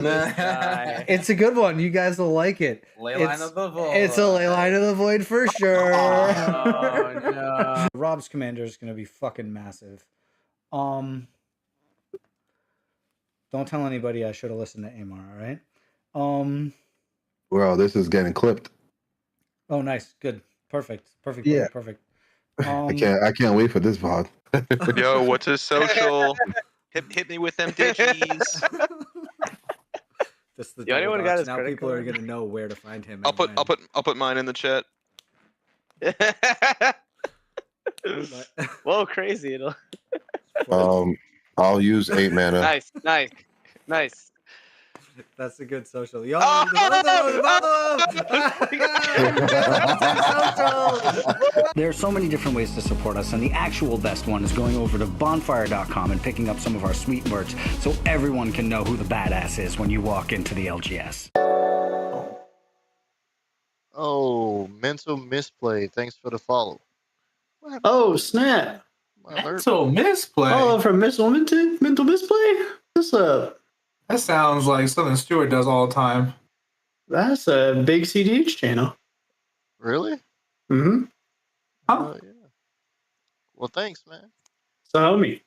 It's a good one. You guys will like it. Leyline of the Void. It's a Leyline of the Void for sure. Oh, no. Rob's commander is going to be fucking massive. Don't tell anybody I should have listened to Amar, all right? Well, this is getting clipped. Oh, nice. Good. Perfect. Yeah. Perfect. I can't wait for this VOD. Yo, what's his social? Hit me with them digis. That's the Yeah, anyone got his now credit people are card? going to know where to find him. I'll put mine in the chat. Whoa, crazy. I'll use 8 mana. Nice. That's a good social. Yo, There are so many different ways to support us, and the actual best one is going over to bonfire.com and picking up some of our sweet merch so everyone can know who the badass is when you walk into the LGS. Oh, mental misplay. Thanks for the follow. Oh, snap. Mental misplay? Oh, from Miss Wilmington? Mental misplay? What's up? That sounds like something Stuart does all the time. That's a big CDH channel. Really? Mm-hmm. Huh? Yeah. Well, thanks, man. It's a homie.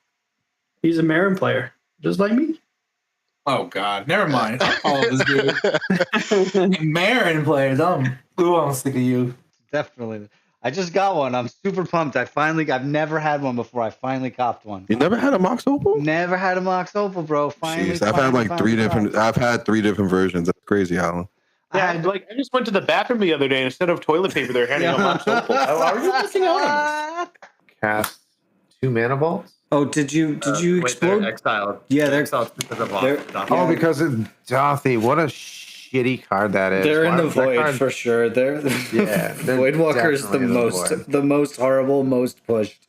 He's a Marin player, just like me. Oh, God. Never mind. All of this dude. Marin players. Who else think of you? Definitely. I just got one. I'm super pumped. I've never had one before. I finally copped one. You never had a Mox Opal? Never had a Mox Opal, bro. Finally. Jeez, I've had like 3 different. I've had 3 different versions. That's crazy, Alan. Yeah, I just went to the bathroom the other day, and instead of toilet paper, they're handing out Mox Opal. How are you missing out on this? Cast 2 mana vaults. Oh, did you explode? They're exiled. Yeah, they're exiled because of Dothi. Oh, because of Dothi. What a shitty card that is. They're in the void for sure. Voidwalker is the most horrible, most pushed.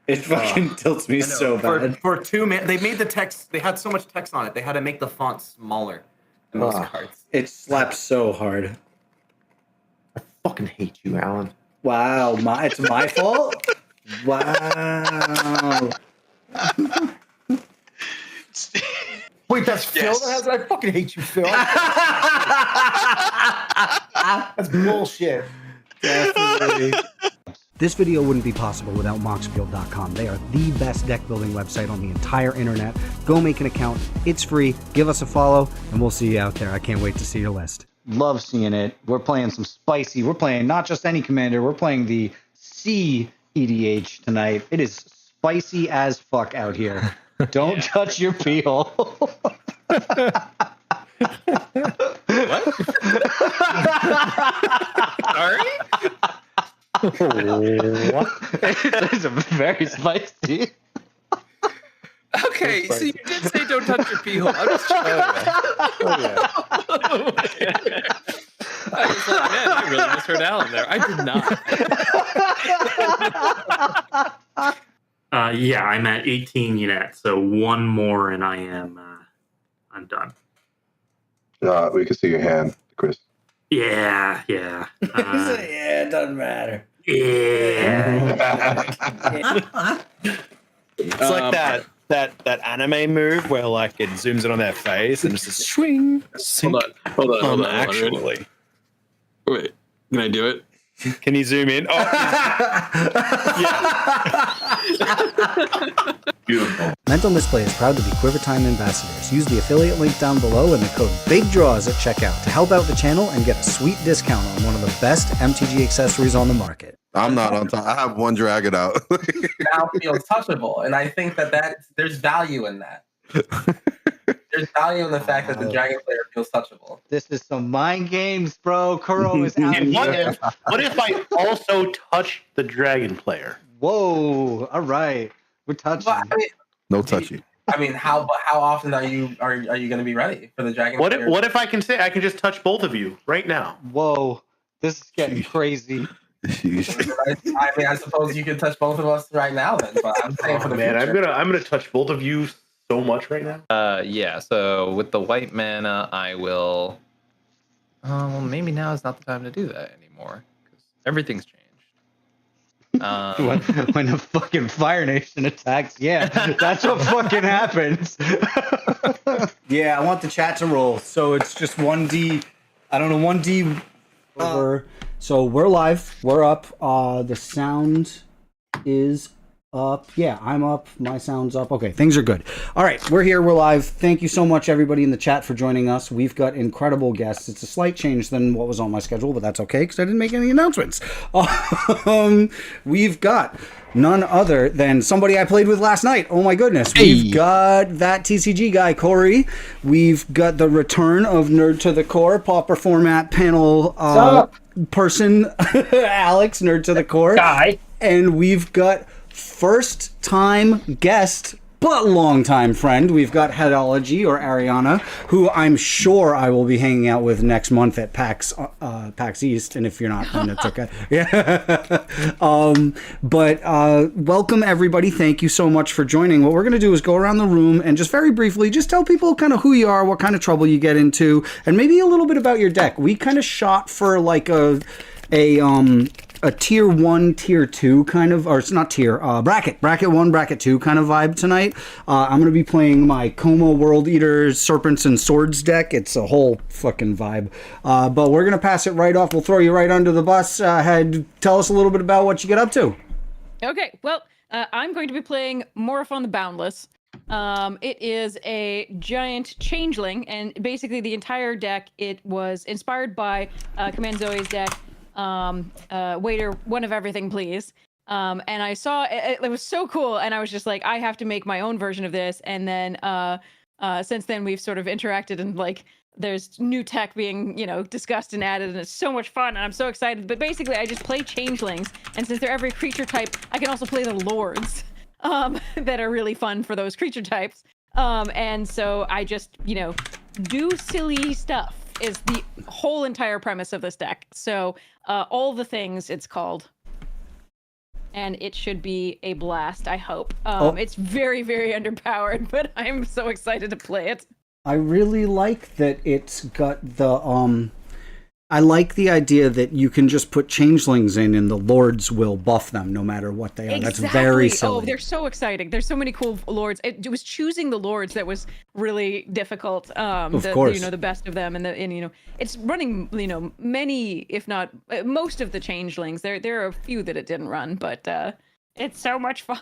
It fucking tilts me so bad. For 2 mana, they made the text. They had so much text on it. They had to make the font smaller than most cards. It slaps so hard. I fucking hate you, Alan. Wow, it's my fault. Wow. Wait, that's Phil that has it? I fucking hate you, Phil. That's bullshit. Definitely. This video wouldn't be possible without Moxfield.com. They are the best deck building website on the entire internet. Go make an account. It's free. Give us a follow, and we'll see you out there. I can't wait to see your list. Love seeing it. We're playing some spicy. We're playing not just any commander. We're playing the C EDH tonight. It is spicy as fuck out here. Don't touch your peel. What? Sorry? What? It's very spicy. Okay, so you did say don't touch your pee hole. I'm just trying. I was like, man, I really misheard Alan there. I did not. Yeah, I'm at 18 yet, so 1 more and I'm done. We can see your hand, Chris. Yeah. Yeah, it doesn't matter. Yeah. It's like that anime move where like it zooms in on their face and it's a swing. Hold on. Actually. Wait, can I do it? Can you zoom in? Oh, Beautiful. Mental Misplay is proud to be Quivertime ambassadors. Use the affiliate link down below and the code BIGDRAWS at checkout to help out the channel and get a sweet discount on one of the best MTG accessories on the market. I'm not on top. I have 1 dragon out. Now feels touchable, and I think that there's value in that. There's value in the fact that the dragon player feels touchable. This is some mind games, bro. Kuro is out And here. what if I also touch the dragon player? Whoa! All right, we're touching. Well, I mean, No touchy. how often are you going to be ready for the dragon? What if I can say I can just touch both of you right now? Whoa! This is getting crazy. I suppose you could touch both of us right now, then. But I'm saying for the Man, future. I'm gonna touch both of you so much right now. Yeah, so with the white mana, I will... well, maybe now is not the time to do that anymore, because everything's changed. When the fucking Fire Nation attacks, yeah, that's what fucking happens. Yeah, I want the chat to roll. So it's just 1D. I don't know, 1D over. So we're live. We're up. The sound is up. Yeah, I'm up. My sound's up. Okay, things are good. All right, we're here. We're live. Thank you so much, everybody in the chat, for joining us. We've got incredible guests. It's a slight change than what was on my schedule, but that's okay because I didn't make any announcements. We've got none other than somebody I played with last night. Oh my goodness. Hey. We've got that TCG guy, Corey. We've got the return of Nerd to the Core, Pauper format panel person, Alex, Nerd to the Core. Guy. And we've got first time guest but long time friend. We've got Headology, or Ariana, who I'm sure I will be hanging out with next month at PAX East. And if you're not, then it's okay. Yeah. But welcome everybody. Thank you so much for joining. What we're going to do is go around the room and just very briefly just tell people kind of who you are, what kind of trouble you get into, and maybe a little bit about your deck. We kind of shot for like a tier 1, tier 2 kind of, or it's not tier, bracket 1, bracket 2 kind of vibe tonight. I'm going to be playing my Como World Eaters, Serpents and Swords deck. It's a whole fucking vibe. But we're going to pass it right off. We'll throw you right under the bus. Head, tell us a little bit about what you get up to. Okay, well, I'm going to be playing Morophon the Boundless. It is a giant changeling, and basically the entire deck, it was inspired by Command Zoe's deck. Waiter, one of everything, please. And I saw it was so cool, and I was just like, I have to make my own version of this. And then since then we've sort of interacted, and like there's new tech being discussed and added, and it's so much fun, and I'm so excited. But basically I just play changelings, and since they're every creature type, I can also play the lords that are really fun for those creature types. And so I just do silly stuff is the whole entire premise of this deck. So all the things it's called, and it should be a blast, I hope. It's very, very underpowered, but I'm so excited to play it. I really like that it's got the I like the idea that you can just put changelings in and the lords will buff them no matter what they are. Exactly. That's very silly. Oh, they're so exciting. There's so many cool lords. It was choosing the lords that was really difficult. Of course. The best of them, and it's running many, if not most of the changelings. There are a few that it didn't run, but it's so much fun.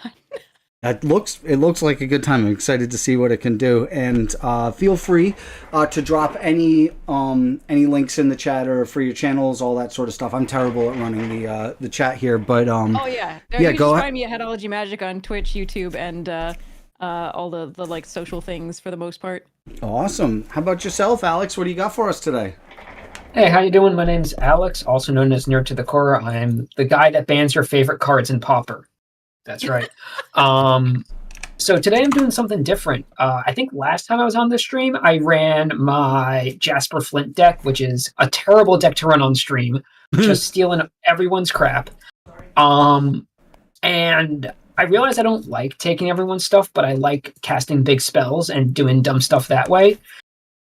It looks like a good time. I'm excited to see what it can do, and feel free to drop any links in the chat or for your channels, all that sort of stuff. I'm terrible at running the chat here, but oh yeah, yeah, go ahead. Find me at Headology Magic on Twitch, YouTube, and all the like social things for the most part. Awesome. How about yourself, Alex? What do you got for us today? Hey, how you doing? My name's Alex, also known as Nerd to the Core. I'm the guy that bans your favorite cards in Pauper. That's right. So today I'm doing something different. I think last time I was on this stream, I ran my Jasper Flint deck, which is a terrible deck to run on stream, just stealing everyone's crap. And I realized I don't like taking everyone's stuff, but I like casting big spells and doing dumb stuff that way.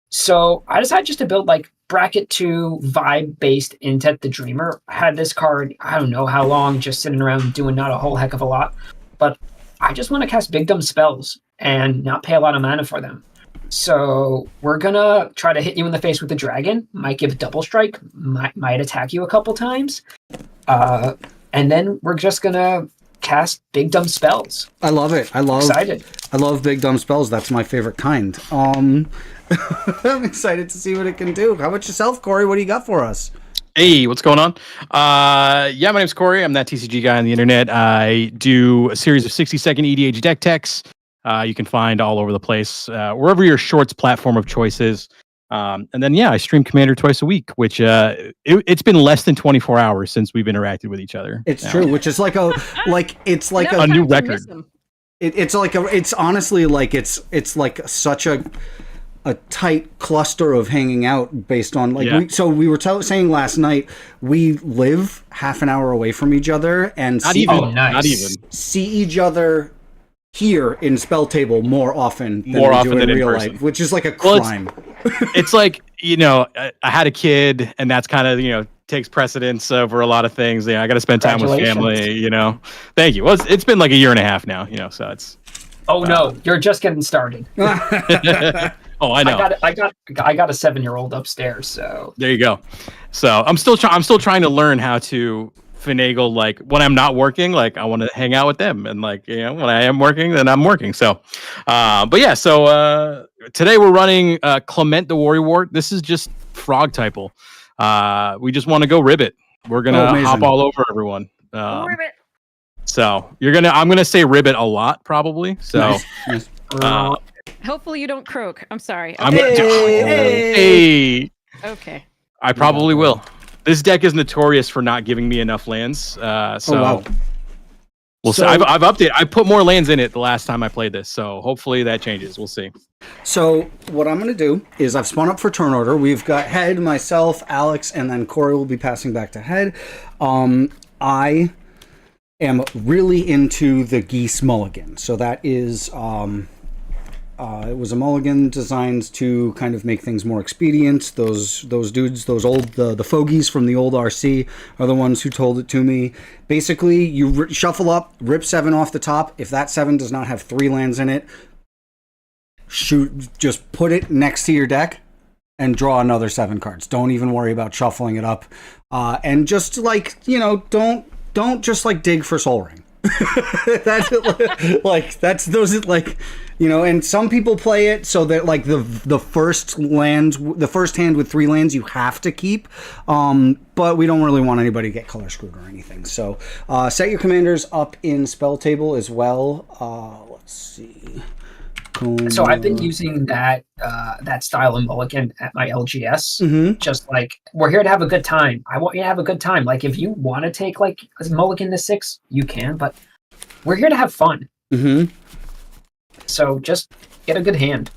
So I decided just to build like bracket 2 vibe-based Intet the Dreamer. I had this card, I don't know how long, just sitting around doing not a whole heck of a lot. But I just want to cast big dumb spells and not pay a lot of mana for them. So we're going to try to hit you in the face with the dragon. Might give double strike, might attack you a couple times. And then we're just going to cast big dumb spells. I love it. Excited. I love big dumb spells. That's my favorite kind. I'm excited to see what it can do. How about yourself, Corey? What do you got for us? Hey, what's going on? Yeah, my name's Corey. I'm that TCG guy on the internet. I do a series of 60-second EDH deck techs. You can find all over the place, wherever your shorts platform of choice is. And then, yeah, I stream Commander twice a week, which it's been less than 24 hours since we've interacted with each other. It's true, which is like a new record. It's honestly like it's like such a tight cluster of hanging out based on like we were saying last night, we live half an hour away from each other and not even see each other here in Spell Table more often than we do in real life, which is like a crime. It's like, I had a kid, and that's kind of, takes precedence over a lot of things. Yeah, I got to spend time with Congratulations. family. You know, thank you. Well, it's been like a year and a half now. You know, so it's. Oh no, you're just getting started. Oh, I know. I got a 7-year-old upstairs. So there you go. So I'm still trying to learn how to finagle, like when I'm not working, like I want to hang out with them, and like, you know, when I am working, then I'm working. So but yeah, so today we're running Clement the Warrior Wart. This is just frog typal. We just want to go ribbit. We're gonna hop all over everyone. Ribbit. So I'm gonna say ribbit a lot probably. So Nice. Hopefully you don't croak. I'm sorry. I'm Okay. hey. Okay. I probably will. This deck is notorious for not giving me enough lands. So we'll see. I've updated. I put more lands in it the last time I played this. So hopefully that changes. We'll see. So what I'm going to do is I've spun up for turn order. We've got Head, myself, Alex, and then Corey will be passing back to Head. I am really into the Geese Mulligan. So that is... it was a mulligan designed to kind of make things more expedient. Those dudes, those old the fogies from the old RC are the ones who told it to me. Basically, you shuffle up, rip 7 off the top. If that 7 does not have 3 lands in it, just put it next to your deck and draw another 7 cards. Don't even worry about shuffling it up, and just like, you know, don't just like dig for Soul Ring. That's those like, you know, and some people play it so that like the first hand with 3 lands you have to keep, but we don't really want anybody to get color screwed or anything. So set your commanders up in spell table as well. Let's see. So I've been using that style of mulligan at my LGS. Just like, we're here to have a good time. I want you to have a good time. Like, if you want to take like a mulligan to 6, you can, but we're here to have fun. So just get a good hand.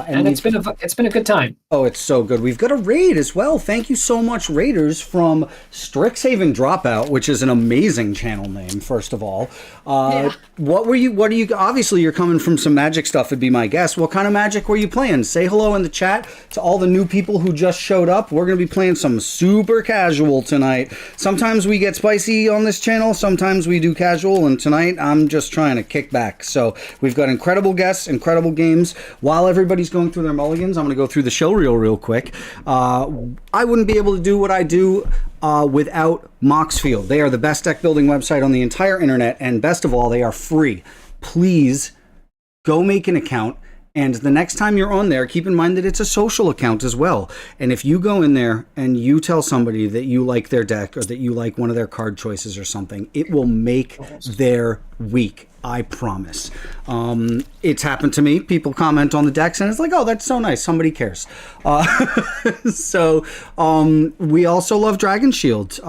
And it's been a good time. Oh, it's so good. We've got a raid as well. Thank you so much, Raiders, from Strixhaven Dropout, which is an amazing channel name, first of all. What are you, obviously you're coming from some Magic stuff, would be my guess. What kind of Magic were you playing? Say hello in the chat to all the new people who just showed up. We're going to be playing some super casual tonight. Sometimes we get spicy on this channel, sometimes we do casual, and tonight I'm just trying to kick back. So we've got incredible guests, incredible games. While everybody's going through their mulligans, I'm going to go through the show reel real quick. I wouldn't be able to do what I do without Moxfield. They are the best deck building website on the entire internet, and best of all, they are free. Please go make an account, and the next time you're on there, keep in mind that it's a social account as well. And if you go in there and you tell somebody that you like their deck or that you like one of their card choices or something, it will make their week. I promise. It's happened to me. People comment on the decks and it's like, oh, that's so nice. Somebody cares. So we also love Dragon Shield.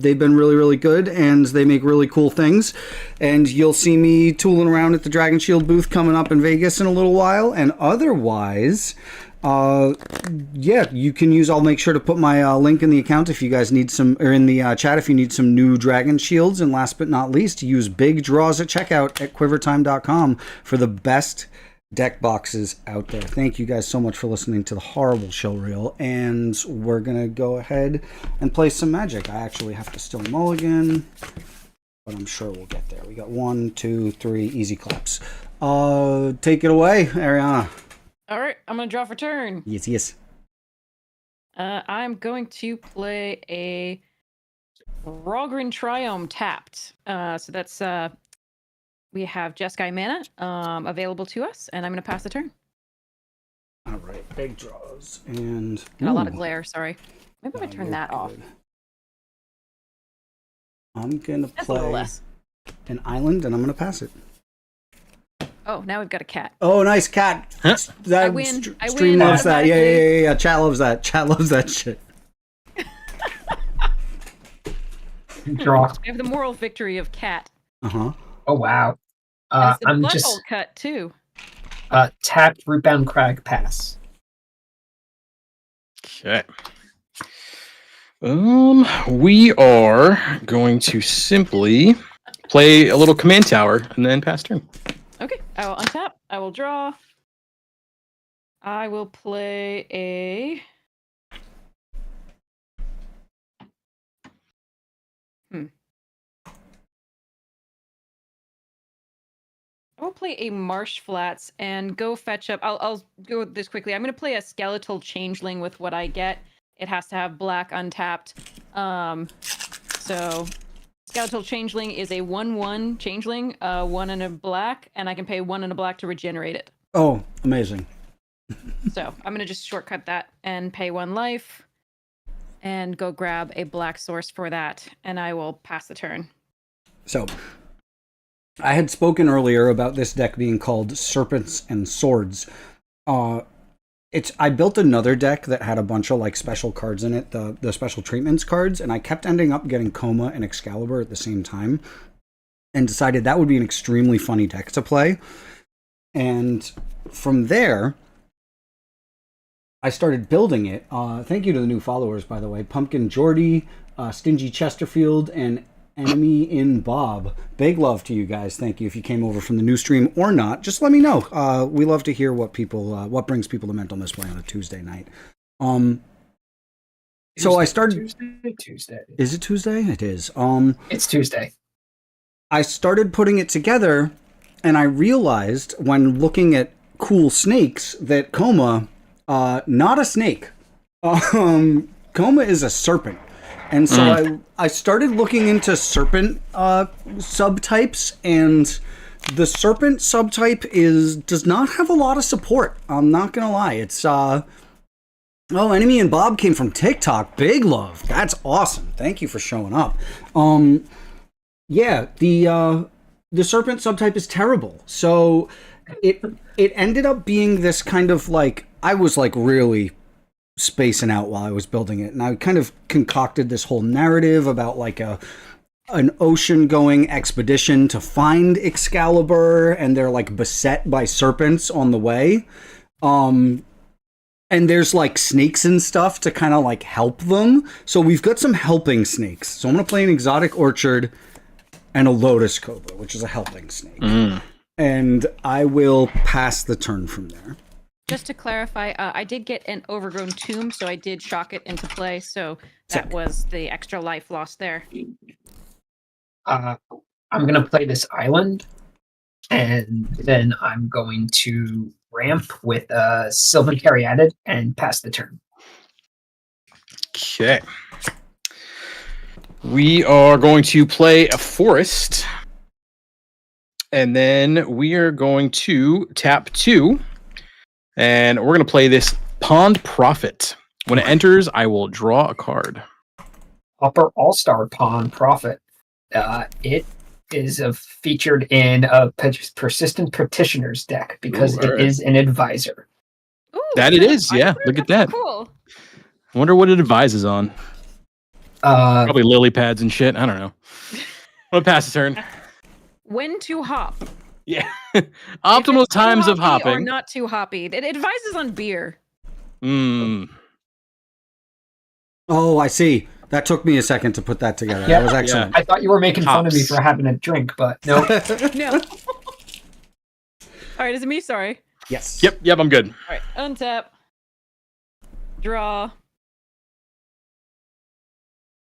They've been really, really good and they make really cool things. And you'll see me tooling around at the Dragon Shield booth coming up in Vegas in a little while. And otherwise... yeah, you can use, I'll make sure to put my link in the account if you guys need some, or in the chat if you need some new Dragon Shields. And last but not least, use big draws at checkout at quivertime.com for the best deck boxes out there. Thank you guys so much for listening to the horrible show reel. And we're going to go ahead and play some Magic. I actually have to still mulligan, but I'm sure we'll get there. We got 1, 2, 3 easy claps. Take it away, Ariana. All right, I'm going to draw for turn. Yes. I'm going to play a Rogrin Triome tapped. So that's, we have Jeskai mana available to us, and I'm going to pass the turn. All right, big draws. And got a lot of glare, sorry. Maybe I'm going to turn that off. I'm going to play an island, and I'm going to pass it. Oh, now we've got a cat. Oh, nice cat. I win. Stream loves that. Yeah. Chat loves that. Chat loves that shit. Draw. We have the moral victory of cat. Uh-huh. Oh, wow. It's the I'm butthole just... cut, too. Tapped Rootbound Crag pass. Okay. We are going to simply play a little command tower and then pass turn. Okay, I will untap. I will draw. I will play a I will play a Marsh Flats and go fetch up. I'll go with this quickly. I'm going to play a Skeletal Changeling with what I get. It has to have black untapped. So Skeletal Changeling is a 1/1 Changeling, 1 and a black, and I can pay 1 and a black to regenerate it. Oh, amazing. So I'm going to just shortcut that and pay 1 life and go grab a black source for that, and I will pass the turn. So, I had spoken earlier about this deck being called Serpents and Swords. I built another deck that had a bunch of like special cards in it, the special treatments cards, and I kept ending up getting Coma and Excalibur at the same time, and decided that would be an extremely funny deck to play. And from there, I started building it. Thank you to the new followers, by the way. Pumpkin Jordy, Stingy Chesterfield, and Enemy in Bob. Big love to you guys. Thank you. If you came over from the new stream or not, just let me know. We love to hear what brings people to Mental Misplay on a Tuesday night. So I started Tuesday. Is it Tuesday? It is. It's Tuesday. I started putting it together, and I realized when looking at cool snakes that Coma, not a snake. Coma is a serpent. And so I started looking into serpent subtypes, and the serpent subtype does not have a lot of support. I'm not gonna lie. It's Enemy and Bob came from TikTok. Big love. That's awesome. Thank you for showing up. Yeah, the serpent subtype is terrible. So it ended up being this kind of like, I was like really spacing out while I was building it, and I kind of concocted this whole narrative about like an ocean-going expedition to find Excalibur, and they're like beset by serpents on the way, and there's like snakes and stuff to kind of like help them. So we've got some helping snakes. So I'm gonna play an Exotic Orchard and a Lotus Cobra, which is a helping snake, and I will pass the turn from there. Just to clarify, I did get an Overgrown Tomb, so I did shock it into play, so that was the extra life lost there. I'm going to play this island, and then I'm going to ramp with Sylvan Caryatid and pass the turn. Okay. We are going to play a forest, and then we are going to tap 2. And we're going to play this Pond Prophet. When it enters, I will draw a card. Upper All-Star Pond Prophet. It is featured in a Persistent Petitioners deck because it is an advisor. Ooh, that it is, yeah. Look at that. Cool. I wonder what it advises on. Probably lily pads and shit. I don't know. I'm going to pass the turn. When to hop. Yeah. Optimal times of hopping. Or not too hoppy. It advises on beer. Oh, I see. That took me a second to put that together. Yeah. That was excellent. I thought you were making fun of me for having a drink, but no. No. All right, is it me? Sorry. Yes. Yep, I'm good. All right, untap. Draw.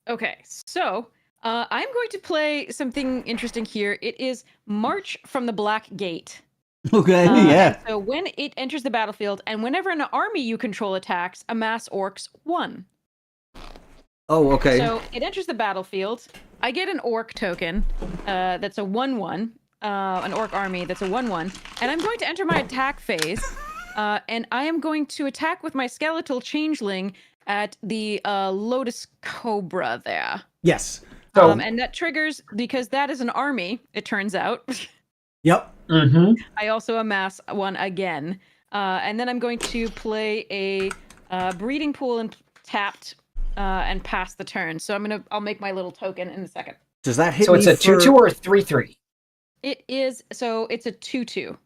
Okay, so I'm going to play something interesting here. It is March from the Black Gate. Okay, yeah. So when it enters the battlefield, and whenever an army you control attacks, amass orcs 1. Oh, okay. So it enters the battlefield. I get an orc token that's a 1/1, an orc army that's a 1/1, and I'm going to enter my attack phase, and I am going to attack with my skeletal changeling at the Lotus Cobra there. Yes. So, and that triggers because that is an army, it turns out. Yep. Mm-hmm. I also amass 1 again. And then I'm going to play a breeding pool and tapped and pass the turn. So I'll make my little token in a second. Does that hit so it's me a 2/2 or a 3/3? It is, so it's a 2/2.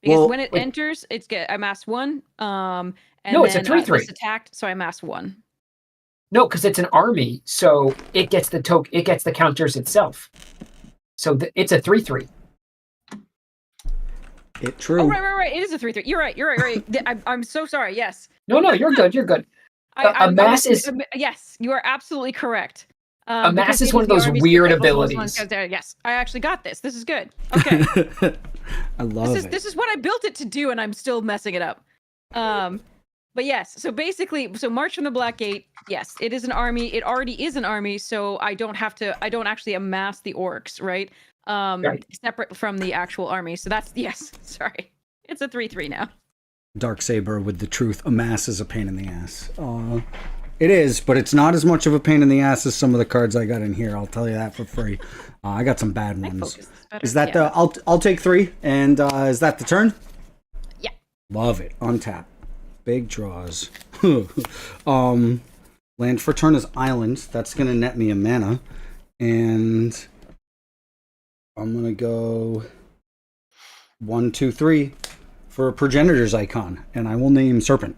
Because when it enters, I amass 1. And no, it's a then 3/3. It's attacked, so I amass 1. No, because it's an army, so it gets the it gets the counters itself. So it's a 3/3. True. Oh, right. It is a 3/3. You're right. I'm so sorry. Yes. No, you're good. You're good. A mass is... Yes, you are absolutely correct. A mass is one of those weird abilities. Yes, I actually got this. This is good. Okay. I love it. This is what I built it to do, and I'm still messing it up. But yes, so basically, March from the Black Gate, yes, it is an army. It already is an army, so I don't actually amass the orcs, right? Separate from the actual army. So that's, yes, sorry. It's a 3/3 now. Darksaber with the truth. Amass is a pain in the ass. It is, but it's not as much of a pain in the ass as some of the cards I got in here. I'll tell you that for free. I got some bad ones. Is that the? I'll take 3, and is that the turn? Yeah. Love it. Untap. Big draws. Land for turn is island. That's gonna net me a mana, and I'm gonna go 1, 2, 3 for a progenitor's icon, and I will name Serpent.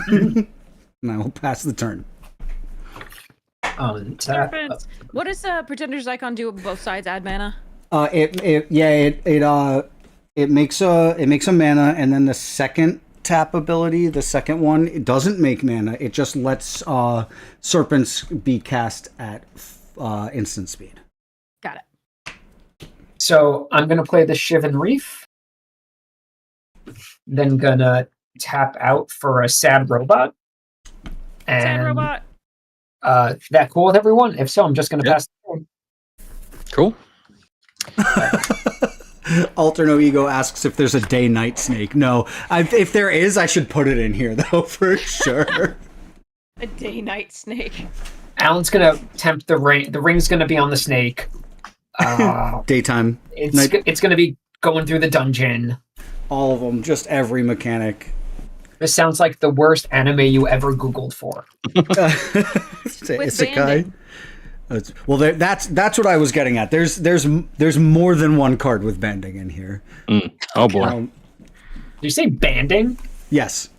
And I will pass the turn. Serpents. What does Pretender's Icon do on both sides? Add mana? It makes a mana, and then the second tap ability, the second one, it doesn't make mana. It just lets serpents be cast at instant speed. Got it. So I'm gonna play the Shivan Reef. Then gonna tap out for a Sad Robot. And, Sad Robot. That cool with everyone? If so, I'm just gonna pass the turn. Cool. Alter No Ego asks if there's a day-night snake. No. If there is, I should put it in here, though, for sure. A day-night snake. Alan's gonna tempt the ring. The ring's gonna be on the snake. Daytime. It's gonna be going through the dungeon. All of them, just every mechanic. This sounds like the worst anime you ever Googled for. Isekai. Well, that's what I was getting at. There's more than one card with banding in here. Oh boy! Did you say banding? Yes.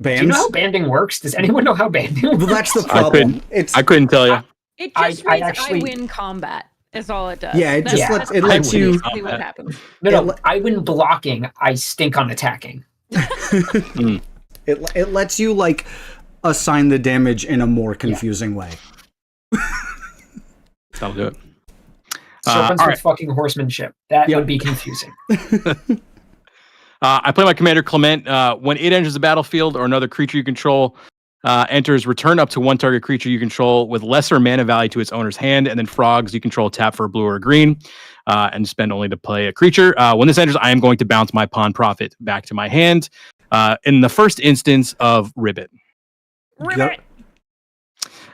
Bands? Do you know how banding works? Does anyone know how banding works? Well, that's the problem. I couldn't tell you. It just means I win combat. Is all it does. Yeah, it just lets you. Basically what happens. No, I win blocking. I stink on attacking. It lets you like assign the damage in a more confusing way. That'll do it. Serpents with fucking horsemanship. That would be confusing. I play my commander Clement. When it enters the battlefield or another creature you control enters, return up to one target creature you control with lesser mana value to its owner's hand, and then frogs you control tap for a blue or a green, and spend only to play a creature. When this enters, I am going to bounce my pawn profit back to my hand in the first instance of Ribbit. Ribbit.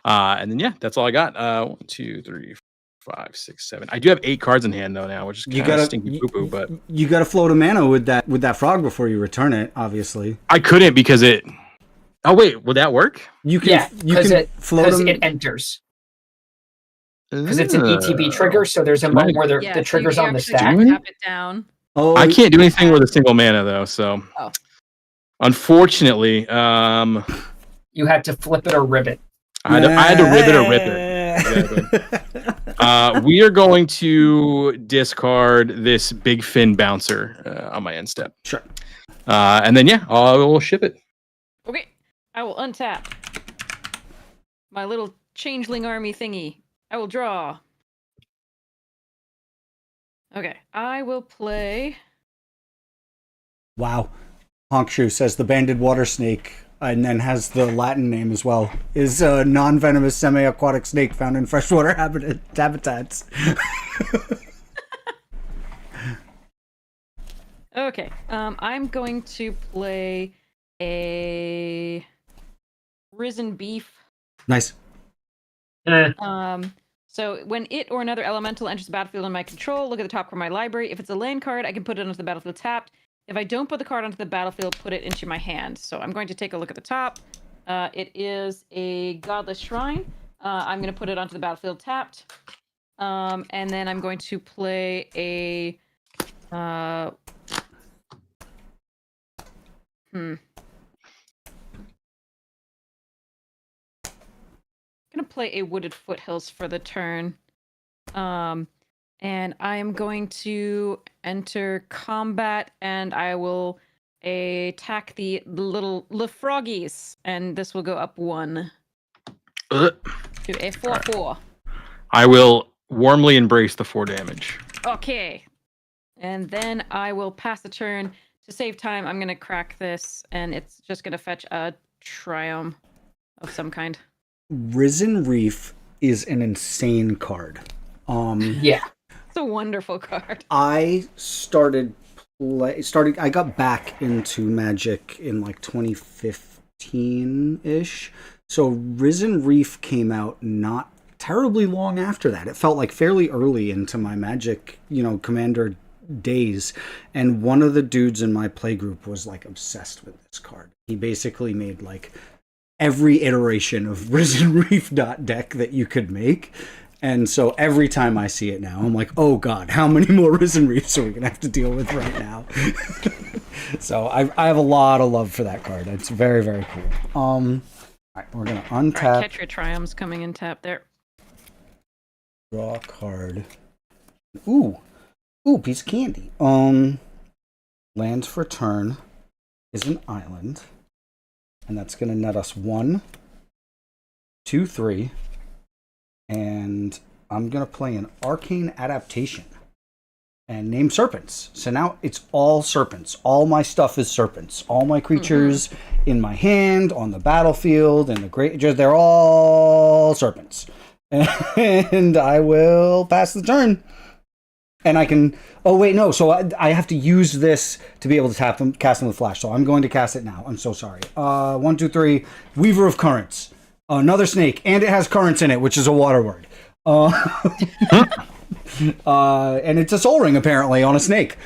And then that's all I got. 1, 2, 3, 5, 6, 7. I do have 8 cards in hand though now, which is kind of stinky poo poo. But you got to float a mana with that frog before you return it. Obviously, I couldn't because it. Oh wait, would that work? You can. Because it enters. Because it's an ETB trigger, so there's a moment where the trigger's on the stack. Tap it down. Oh, I can't do anything with a single mana though, so unfortunately, you had to flip it or ribbit. I had to ribbit or rip it. Exactly. We are going to discard this big fin bouncer on my end step. Sure. And then I will ship it. Okay, I will untap my little changeling army thingy. I will draw. Okay, I will play. Wow. Honkshoe says the banded water snake, and then has the Latin name as well, is a non-venomous semi-aquatic snake found in freshwater habitats. Okay, I'm going to play a risen beef. Nice. So when it or another elemental enters the battlefield in my control, look at the top corner of my library. If it's a land card, I can put it onto the battlefield tapped. If I don't put the card onto the battlefield, put it into my hand. So I'm going to take a look at the top. It is a Godless Shrine. I'm going to put it onto the battlefield tapped. And then I'm going to play a... I'm going to play a Wooded Foothills for the turn. And I am going to enter combat, and I will attack the little froggies, and this will go up 1 to a 4/4. I will warmly embrace the 4 damage. Okay, And then I will pass the turn. To save time, I'm going to crack this, and it's just going to fetch a Triome of some kind. Risen Reef is an insane card. Yeah. It's a wonderful card. I got back into Magic in like 2015-ish. So Risen Reef came out not terribly long after that. It felt like fairly early into my Magic, Commander days. And one of the dudes in my playgroup was like obsessed with this card. He basically made like every iteration of Risen Reef deck that you could make. And so every time I see it now, I'm like, oh God, how many more Risen Reefs are we going to have to deal with right now? So I have a lot of love for that card. It's very, very cool. All right, we're going to untap. All right, catch your Triomes coming in tap there. Draw a card. Ooh, piece of candy. Lands for turn is an island. And that's going to net us 1, 2, 3. And I'm going to play an Arcane Adaptation and name Serpents. So now it's all Serpents. All my stuff is Serpents. All my creatures in my hand, on the battlefield, and they're all Serpents. And I will pass the turn. And I can... Oh, wait, no. So I have to use this to be able to cast them with Flash. So I'm going to cast it now. I'm so sorry. 1, 2, 3. Weaver of Currents. Another snake. And it has currents in it, which is a water word. And it's a Soul Ring, apparently, on a snake.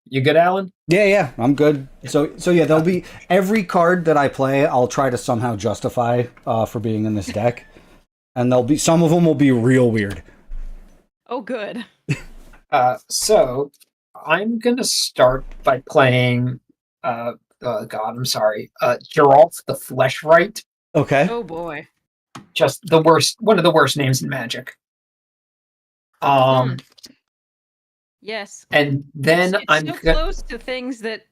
You good, Alan? Yeah, I'm good. So yeah, there'll be every card that I play, I'll try to somehow justify for being in this deck. And there'll be some of them will be real weird. Oh, good. So I'm gonna start by playing. God, I'm sorry. Geralt the Fleshwright. Okay. Oh boy. Just the worst. One of the worst names in Magic. Yes. And then it's I'm so close to things that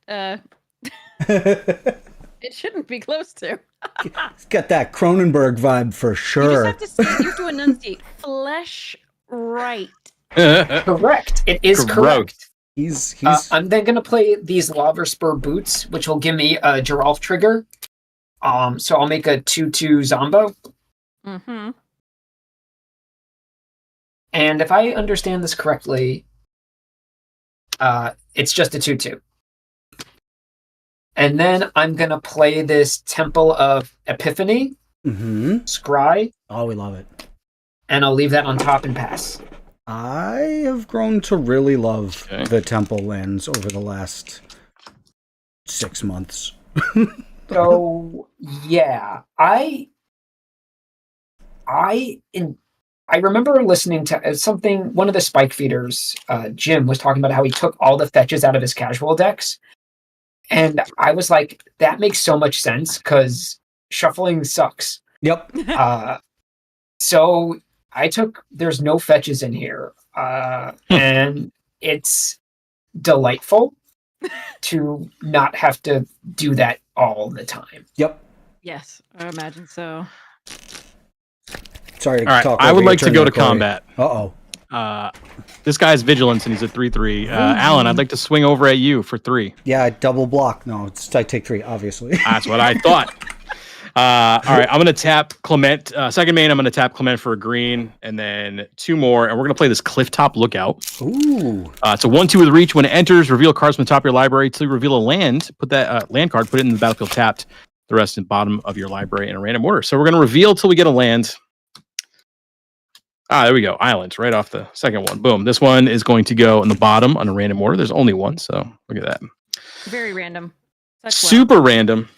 it shouldn't be close to. It's got that Cronenberg vibe for sure. You just have to enunciate. Flesh right. Correct. It is correct. He's I'm then going to play these Lava Spur Boots, which will give me a Geralt trigger. So I'll make a 2/2 Zombo. Mm-hmm. And if I understand this correctly, it's just a 2/2. And then I'm going to play this Temple of Epiphany, Scry. Oh, we love it. And I'll leave that on top and pass. I have grown to really love the Temple lands over the last 6 months. So, yeah, I remember listening to something, one of the Spike Feeders, Jim, was talking about how he took all the fetches out of his casual decks. And I was like, that makes so much sense because shuffling sucks. Yep. So there's no fetches in here. And it's delightful to not have to do that all the time. Yep. Yes, I imagine so. Sorry. All right, I would like to go to combat. Uh-oh. This guy's Vigilance, and he's a 3/3. Alan, I'd like to swing over at you for 3. Yeah, I double block. No, I take 3, obviously. That's what I thought. All right, I'm going to tap Clement. Second main, I'm going to tap Clement for a green, and then 2 more, and we're going to play this Clifftop Lookout. Ooh. It's a 1/2 with reach. When it enters, reveal cards from the top of your library. Till you reveal a land, put that land card, put it in the battlefield tapped. The rest in the bottom of your library in a random order. So we're going to reveal till we get a land. There we go. Islands, right off the second one. Boom. This one is going to go in the bottom on a random order. There's only one, so look at that. Very random. Super random.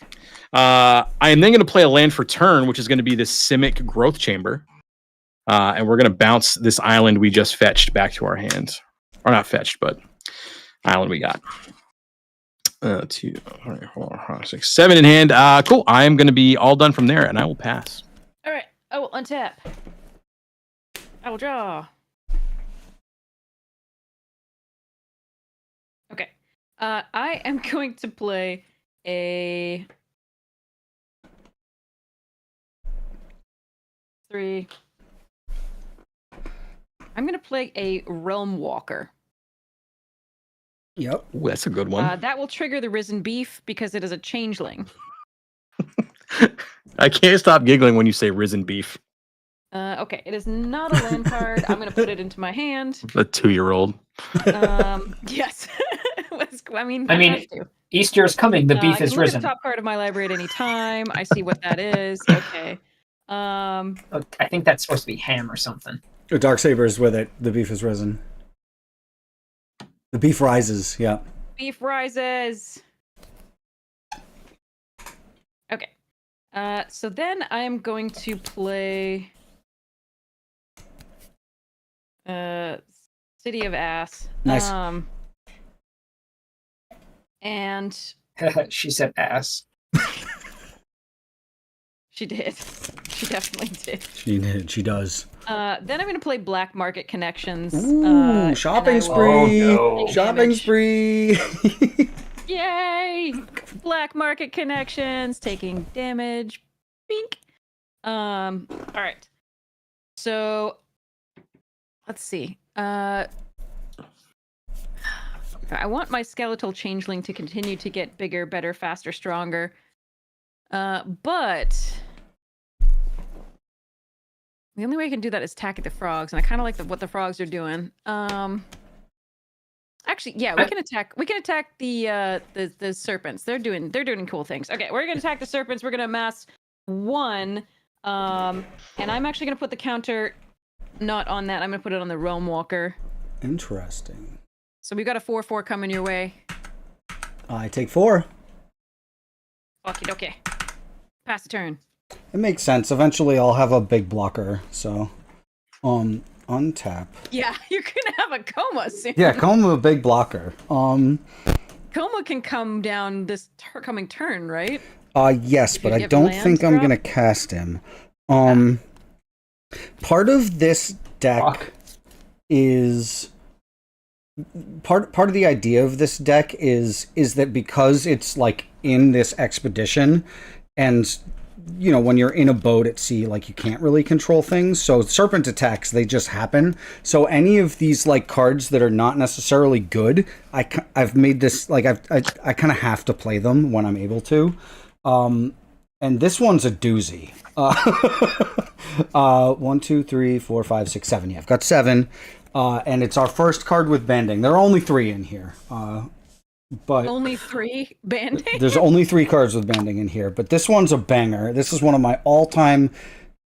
I am then going to play a land for turn, which is going to be this Simic Growth Chamber. And we're going to bounce this island we just fetched back to our hand. Or not fetched, but island we got. 2, 3, 4, 5, 6, 7 in hand. Cool. I am going to be all done from there, and I will pass. All right. I will untap. I will draw. Okay. I am going to play a 3, I'm going to play a Realm Walker. Yep. Ooh, that's a good one. That will trigger the Risen Beef because it is a changeling. I can't stop giggling when you say risen beef. Okay, it is not a land card. I'm going to put it into my hand. A 2-year-old. Yes. I mean, Easter's coming. The beef I can is look risen. at the top card of my library at any time. I see what that is. Okay. I think that's supposed to be ham or something. Darksaber is with it. The beef is risen. The beef rises. Yeah. Beef rises. Okay. So then I am going to play City of Ass. Nice. And she said ass. She did. She definitely did. She did. She does. Then I'm going to play Black Market Connections. Ooh, shopping spree. Shopping spree. Yay! Black Market Connections taking damage. Bink. All right. So let's see. I want my skeletal changeling to continue to get bigger, better, faster, stronger. But the only way I can do that is attack at the frogs, and I kind of like what the frogs are doing. Actually, yeah, we can attack. We can attack the serpents. They're doing cool things. Okay, we're gonna attack the serpents. We're gonna amass 1, and I'm actually gonna put the counter not on that. I'm gonna put it on the Realm Walker. Interesting. So we got a 4/4 coming your way. I take 4. Okay. Pass the turn. It makes sense. Eventually, I'll have a big blocker. So, untap. Yeah, you're gonna have a coma soon. Yeah, come with a big blocker. Coma can come down this coming turn, right? Yes, If but you I get don't lands think I'm drop? gonna cast him. Part of this deck is part of the idea of this deck is that because it's like in this expedition, and you know, when you're in a boat at sea, like you can't really control things. So serpent attacks, they just happen. So any of these like cards that are not necessarily good, I've made this like I kind of have to play them when I'm able to. And this one's a doozy. 1, 2, 3, 4, 5, 6, 7. Yeah, I've got 7. And it's our first card with banding. There are only 3 in here. But only 3 banding. There's only 3 cards with banding in here, but this one's a banger. This is one of my all-time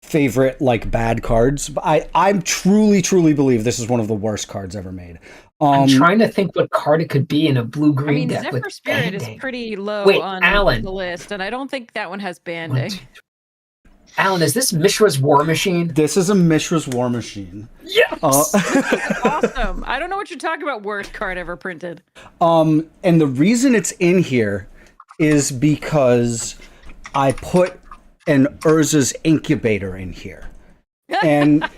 favorite like bad cards. I truly believe this is one of the worst cards ever made. I'm trying to think what card it could be in a blue-green I mean, deck Zephyr with Spirit banding. is pretty low Wait, on Alan. the list, and I don't think that one has banding. Alan, is this Mishra's War Machine? This is a Mishra's War Machine. Yes! Awesome. I don't know what you're talking about. Worst card ever printed. And the reason it's in here is because I put an Urza's Incubator in here. And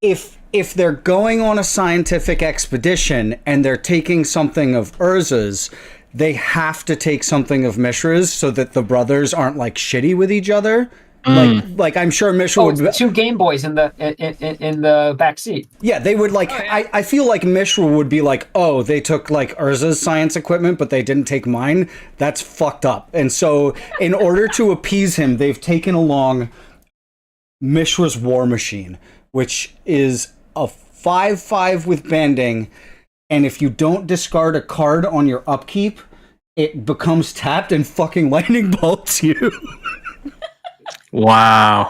if they're going on a scientific expedition and they're taking something of Urza's, they have to take something of Mishra's so that the brothers aren't like shitty with each other. Like I'm sure Mishra would 2 Game Boys in the back seat. Yeah, they would like. I feel like Mishra would be like, oh, they took like Urza's science equipment, but they didn't take mine. That's fucked up. And so, in order to appease him, they've taken along Mishra's War Machine, which is a 5/5 with banding, and if you don't discard a card on your upkeep, it becomes tapped and fucking lightning bolts you. Wow.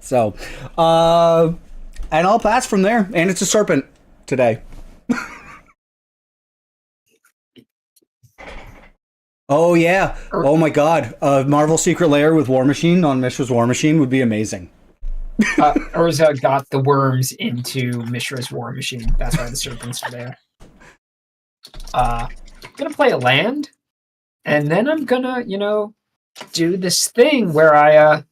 So, and I'll pass from there. And it's a serpent today. Oh, yeah. Oh, my God. Marvel Secret Lair with War Machine on Mishra's War Machine would be amazing. Urza got the worms into Mishra's War Machine. That's why the serpents are there. I'm going to play a land. And then I'm going to, do this thing where I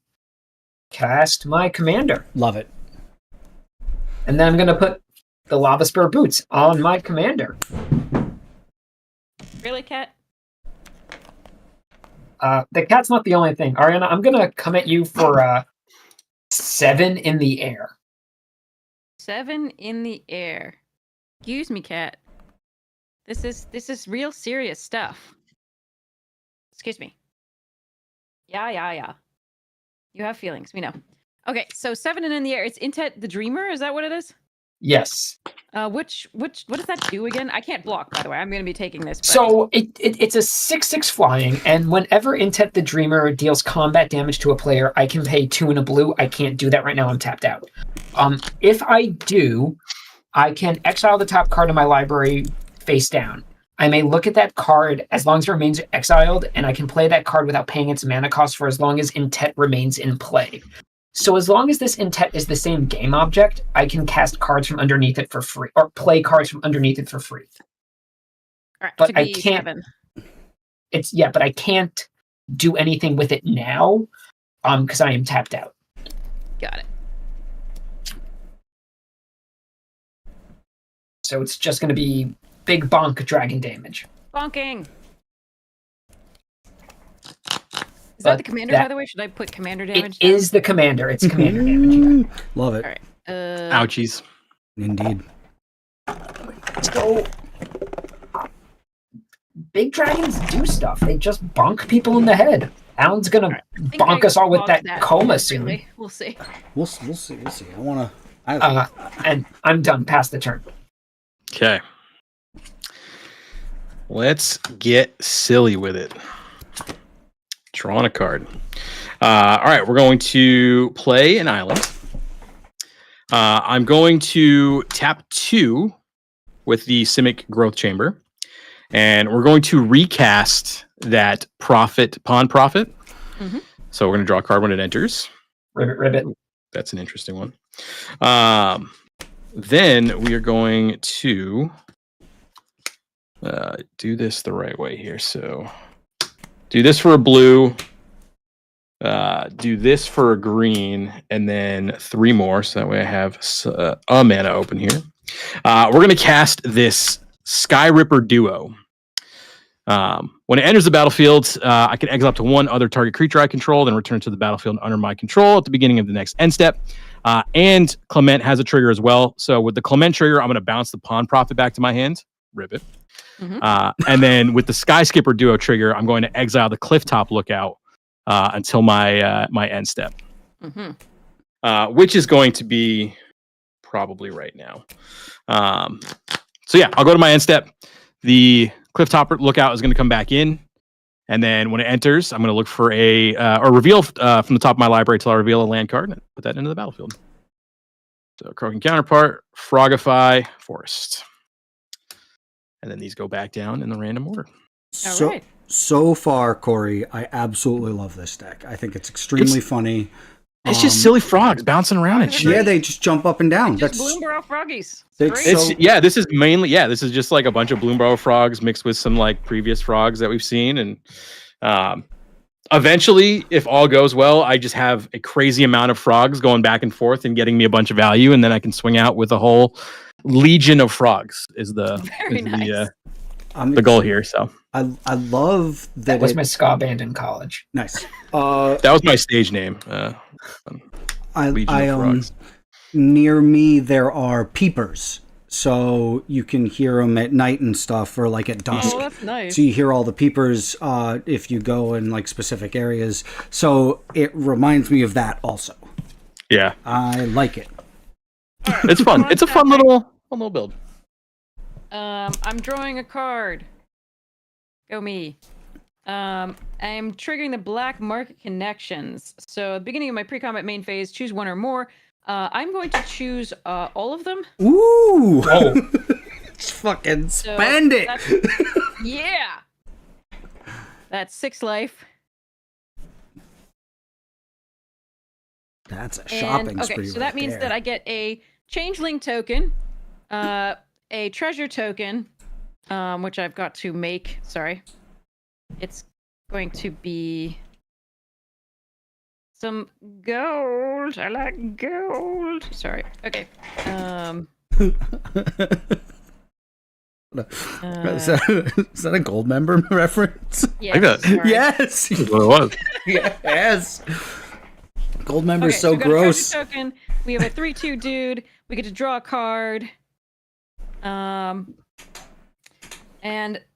cast my commander. Love it. And then I'm going to put the Lava Spur Boots on my commander. Really, Cat? The cat's not the only thing. Ariana, I'm going to come at you for 7 in the air. 7 in the air. Excuse me, cat. This is real serious stuff. Excuse me. Yeah. You have feelings, we know. Okay, so 7 and in the air. It's Intet the Dreamer. Is that what it is? Yes. What does that do again? I can't block, by the way. I'm going to be taking this. But... So it's a 6/6 flying, and whenever Intet the Dreamer deals combat damage to a player, I can pay 2 and a blue. I can't do that right now. I'm tapped out. If I do, I can exile the top card of my library face down. I may look at that card as long as it remains exiled, and I can play that card without paying its mana cost for as long as Intet remains in play. So as long as this Intet is the same game object, I can cast cards from underneath it for free, or play cards from underneath it for free. All right, but I can't. 7. But I can't do anything with it now, because I am tapped out. Got it. So it's just going to be big bonk dragon damage. Bonking. Is that the commander, by the way? Should I put commander damage? It is the commander. It's commander damage. Yeah. Love it. All right. Ouchies. Indeed. So, big dragons do stuff. They just bonk people in the head. Alan's gonna bonk us all with that coma soon. We'll see. We'll see. I wanna. And I'm done. Past the turn. Okay. Let's get silly with it. Drawing a card. All right, we're going to play an island. I'm going to tap 2 with the Simic Growth Chamber, and we're going to recast that Pawn Prophet. Mm-hmm. So we're going to draw a card when it enters. Ribbit. That's an interesting one. Then we are going to do this the right way here. So do this for a blue, do this for a green, and then 3 more. So that way I have a mana open here. We're going to cast this Sky Ripper Duo. When it enters the battlefield, I can exile up to 1 other target creature I control, then return to the battlefield under my control at the beginning of the next end step. And Clement has a trigger as well. So with the Clement trigger, I'm going to bounce the Pawn Prophet back to my hand. Ribbit. Mm-hmm. And then with the Sky Skipper Duo trigger, I'm going to exile the Clifftop Lookout until my my end step, which is going to be probably right now. So yeah, I'll go to my end step. The Clifftop Lookout is going to come back in, and then when it enters, I'm going to look for or reveal from the top of my library till I reveal a land card and put that into the battlefield. So Croaking Counterpart, Frogify, Forest. And then these go back down in the random order. So far, Corey, I absolutely love this deck. I think it's extremely funny. It's just silly frogs bouncing around and shit. Yeah, they just jump up and down. Just Bloomborough froggies. This is mainly this is just like a bunch of Bloomborough frogs mixed with some like previous frogs that we've seen, and eventually, if all goes well, I just have a crazy amount of frogs going back and forth and getting me a bunch of value, and then I can swing out with a whole legion of frogs. Is the goal here? So I love that. That was my ska band in college. Nice. That was my stage name. Near me there are peepers, so you can hear them at night and stuff, or like at dusk. Oh, that's nice. So you hear all the peepers if you go in like specific areas. So it reminds me of that also. Yeah, I like it. It's fun. It's a fun little build. I'm drawing a card. Go me. I'm triggering the Black Market Connections. So at the beginning of my pre-combat main phase, choose 1 or more. I'm going to choose all of them. Ooh! Oh. Just fucking spend it! Yeah! That's 6 life. That's a shopping spree. Okay, so that means that I get a Changeling token, a Treasure token, which I've got to make. Sorry. It's going to be some gold. I like gold. Sorry. Okay. Is that a gold member reference? Yes. Yes. That's what it was. Yes. Gold member is so we got gross. A token. We have a 3/2 dude we get to draw a card. And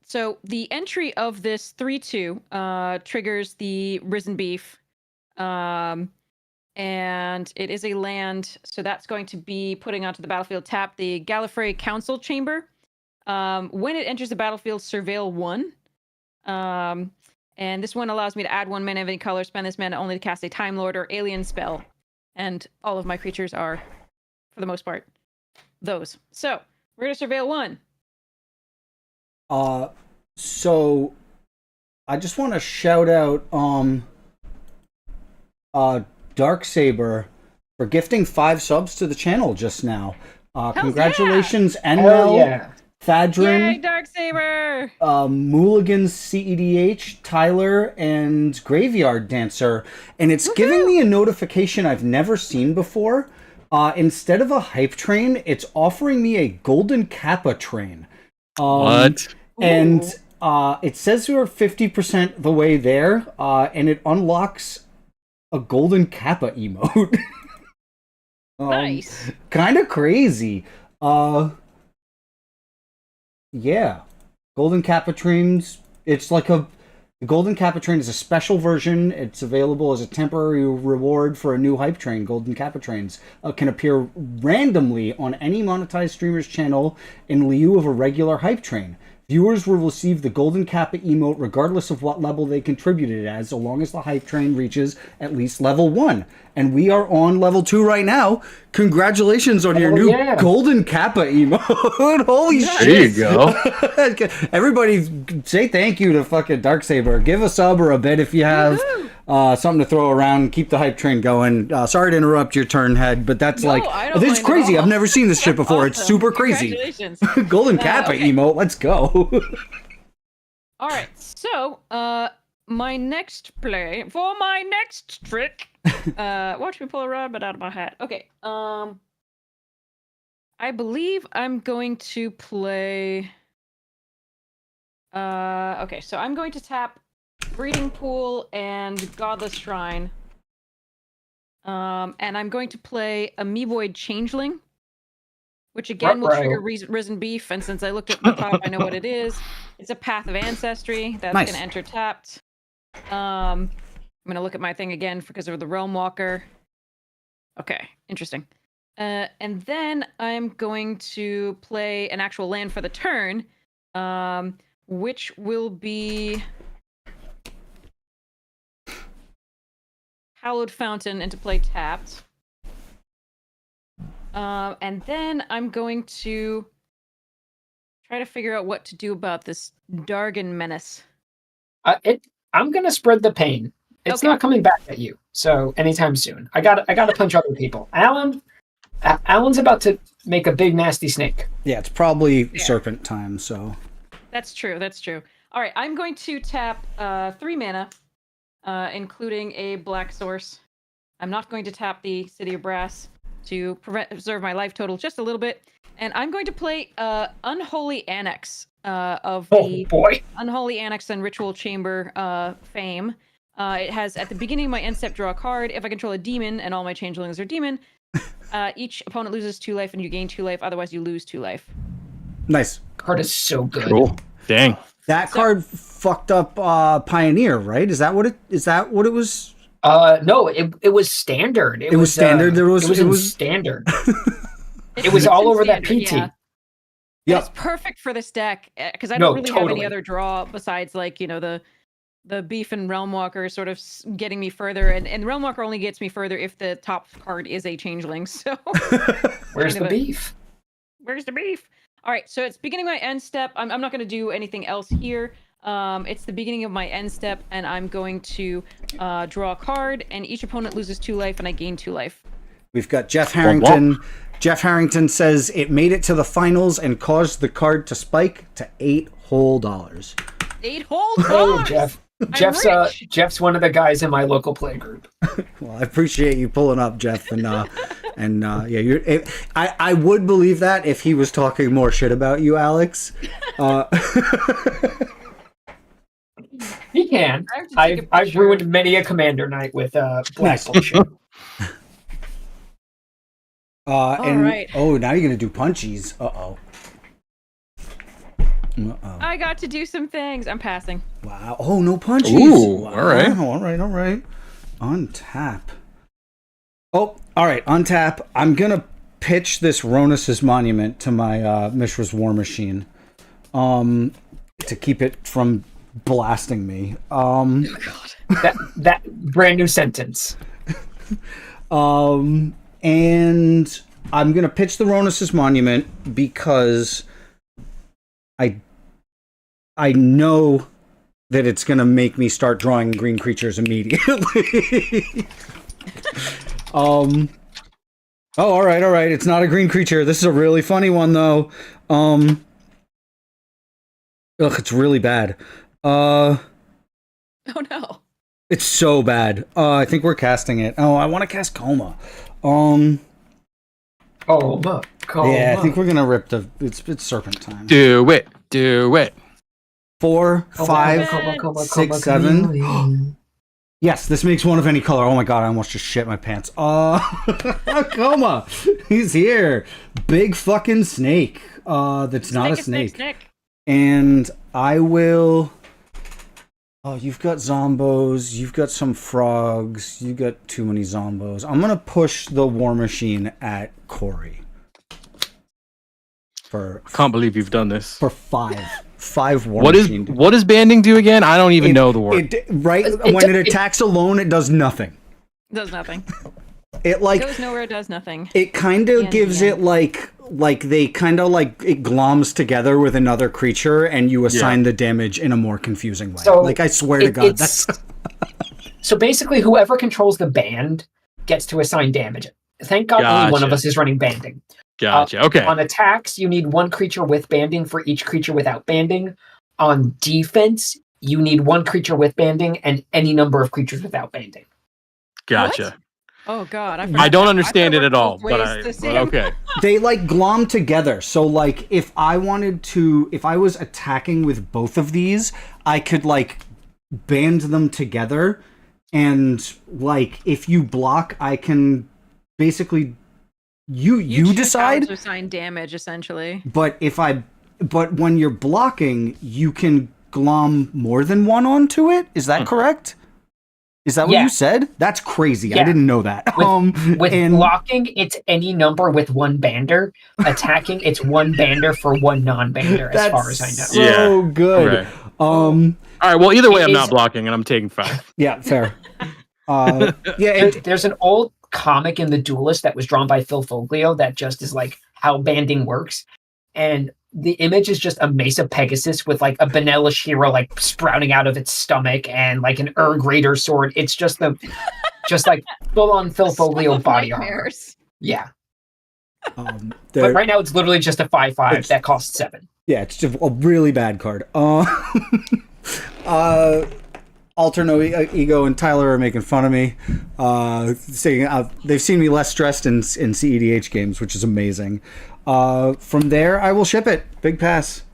so the entry of this 3/2 triggers the Risen Beef. And it is a land, so that's going to be putting onto the battlefield tap the Gallifrey Council Chamber. When it enters the battlefield, surveil 1. And this one allows me to add 1 mana of any color, spend this mana only to cast a Time Lord or alien spell. And all of my creatures are, for the most part, those. So, we're going to surveil 1. So I just want to shout out Darksaber for gifting 5 subs to the channel just now. Congratulations, Enmel, Thadrin, Yay, Darksaber! Mulligan's CEDH, Tyler, and Graveyard Dancer. And it's giving me a notification I've never seen before. Instead of a hype train, it's offering me a Golden Kappa train. What? And it says we're 50% the way there, and it unlocks a Golden Kappa emote. Nice. Kind of crazy. Yeah. Golden Kappa trains. It's like the Golden Kappa train is a special version. It's available as a temporary reward for a new hype train. Golden Kappa trains can appear randomly on any monetized streamer's channel in lieu of a regular hype train. Viewers will receive the Golden Kappa emote regardless of what level they contributed as long as the hype train reaches at least level 1. And we are on level 2 right now. Congratulations on your new Golden Kappa emote. Holy shit. There you go. Everybody say thank you to fucking Darksaber. Give a sub or a bid if you have something to throw around. Keep the hype train going. Sorry to interrupt your turn, Head, but that's it's crazy. I've never seen this shit before. It's super crazy. Golden Kappa emote. Let's go. All right. So, my next play for my next trick. Watch me pull a rabbit out of my hat. Okay. I believe I'm going to play. Okay, so I'm going to tap Breeding Pool and Godless Shrine. And I'm going to play Amoeboid Changeling, which again will trigger Risen Beef. And since I looked at the top, I know what it is. It's a Path of Ancestry that's going to enter tapped. I'm going to look at my thing again because of the Realm Walker. Okay, interesting. And then I'm going to play an actual land for the turn, which will be Hallowed Fountain into play tapped. And then I'm going to try to figure out what to do about this Dargon Menace. I'm going to spread the pain. It's not coming back at you, so anytime soon. I got to punch other people. Alan's about to make a big nasty snake. Yeah, it's probably serpent time, so. That's true. All right, I'm going to tap 3 mana, including a black source. I'm not going to tap the City of Brass to preserve my life total just a little bit. And I'm going to play Unholy Annex of the Unholy Annex and Ritual Chamber fame. It has, at the beginning of my end step, draw a card. If I control a demon, and all my changelings are demon, each opponent loses 2 life and you gain 2 life, otherwise you lose 2 life. Nice. Card is so good. Cool. Dang. That card fucked up Pioneer, right? Is that what it was? No, it was standard. It was standard. It was standard. It was all over that PT. Yeah. It's perfect for this deck because I don't really have any other draw besides the Beef and Realm Walker sort of getting me further, and Realm Walker only gets me further if the top card is a changeling. So where's the beef? Where's the beef? All right, so it's beginning my end step. I'm not going to do anything else here. It's the beginning of my end step, and I'm going to draw a card, and each opponent loses 2 life, and I gain 2 life. We've got Jeff Harrington. Jeff Harrington says it made it to the finals and caused the card to spike to $8 whole. $8 whole? Oh, Jeff. Jeff's one of the guys in my local play group. Well, I appreciate you pulling up, Jeff, and I would believe that if he was talking more shit about you, Alex. He can. I've ruined many a commander night with black bullshit. right. Oh, now you're gonna do punchies. Uh-oh. I got to do some things. I'm passing. Wow. Oh, no punchies. Ooh, Wow. all right. All right. Untap. Oh, all right. Untap. I'm gonna pitch this Ronus's Monument to my Mishra's War Machine, to keep it from blasting me. That brand new sentence. And I'm gonna pitch the Ronus's Monument because I know that it's gonna make me start drawing green creatures immediately. Oh, all right. It's not a green creature. This is a really funny one though. Ugh, it's really bad. Oh no. It's so bad. I think we're casting it. Oh, I want to cast Coma. Coma. Yeah, I think we're gonna rip the. It's Serpentine. Do it. 4, 5, Coma, 6, 7. Yes, this makes one of any color. Oh my god, I almost just shit my pants. Coma. He's here. Big fucking snake. That's not a snake. And I will. Oh, you've got zombos. You've got some frogs. You got too many zombos. I'm gonna push the War Machine at Corey. Can't believe you've done this. For 5 War Machine. What does banding do again? I don't even know the word. When it attacks alone, it does nothing. Does nothing. It goes nowhere, does nothing. It kind of gives it like they kind of like it gloms together with another creature, and you assign the damage in a more confusing way. So I swear to God, that's. So basically, whoever controls the band gets to assign damage. Thank God only one of us is running banding. Gotcha. Okay. On attacks, you need one creature with banding for each creature without banding. On defense, you need one creature with banding and any number of creatures without banding. Gotcha. What? Oh God, I don't understand it at all, but okay. They glom together. So if I was attacking with both of these, I could band them together, and if you block, I can basically you decide to assign damage essentially. But when you're blocking, you can glom more than one onto it. Is that correct? Is that what you said? That's crazy. Yeah. I didn't know that. With blocking, it's any number with one bander. Attacking, it's one bander for one non-bander, as far as I know. So good. Okay. All right. Well, either way, I'm not blocking, and I'm taking 5. Yeah, fair. There's an old comic in The Duelist that was drawn by Phil Foglio that just is how banding works, and the image is just a Mace of Pegasus with a Benelish hero sprouting out of its stomach and an Urg Raider sword. It's just full on Phil Foglio body armor. Yeah. But right now it's literally just a 5/5 that costs 7. Yeah, it's just a really bad card. Alterno Ego and Tyler are making fun of me, saying they've seen me less stressed in CEDH games, which is amazing. From there, I will ship it. Big pass.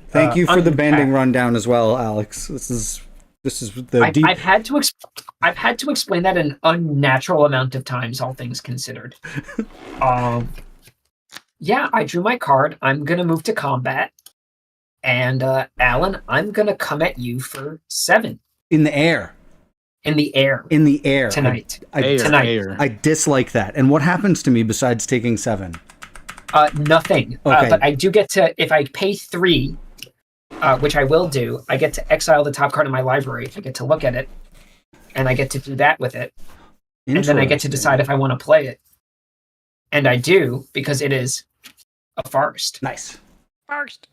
Thank you for the banding rundown as well, Alex. This is the deep. I've had to explain that an unnatural amount of times, all things considered. Yeah, I drew my card. I'm gonna move to combat. And Alan, I'm gonna come at you for 7 in the air. In the air tonight. I dislike that. And what happens to me besides taking 7? Nothing. Okay. But I do get to, if I pay 3, which I will do, I get to exile the top card in my library. I get to look at it, and I get to do that with it, and then I get to decide if I want to play it. And I do because it is a forest. Nice. Forest.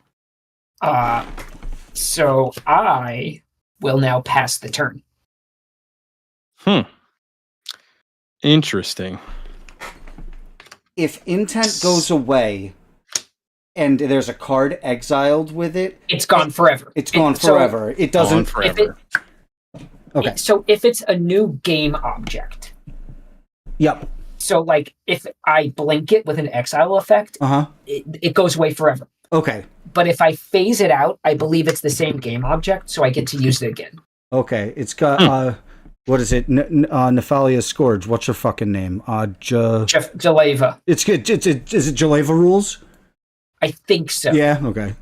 So I will now pass the turn. Interesting. If intent goes away and there's a card exiled with it, it's gone forever. It's gone forever. It doesn't forever. Okay. So if it's a new game object. Yep. So if I blink it with an exile effect, it goes away forever. Okay. But if I phase it out, I believe it's the same game object, so I get to use it again. Okay. It's got What is it? Nephalia's Scourge. What's your fucking name? Jaleva. Is it Jaleva rules? I think so. Yeah. Okay.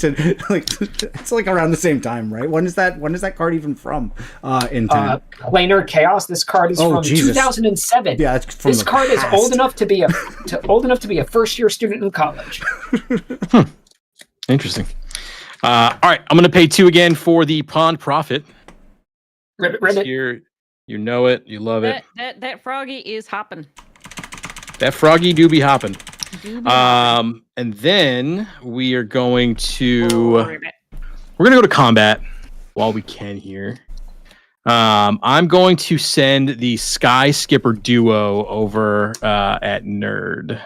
It's like around the same time, right? When is that card even from? Intent. Planar Chaos. This card is from Jesus. 2007. Yeah, it's from this the card past. is old enough to be a first-year student in college. Interesting. All right, I'm going to pay 2 again for the Pawn Prophet. Ribbit. Here, you know it, you love it. That froggy is hopping. That froggy do be hopping. And then we are going to go to combat while we can here. I'm going to send the Sky Skipper duo over at Nerd.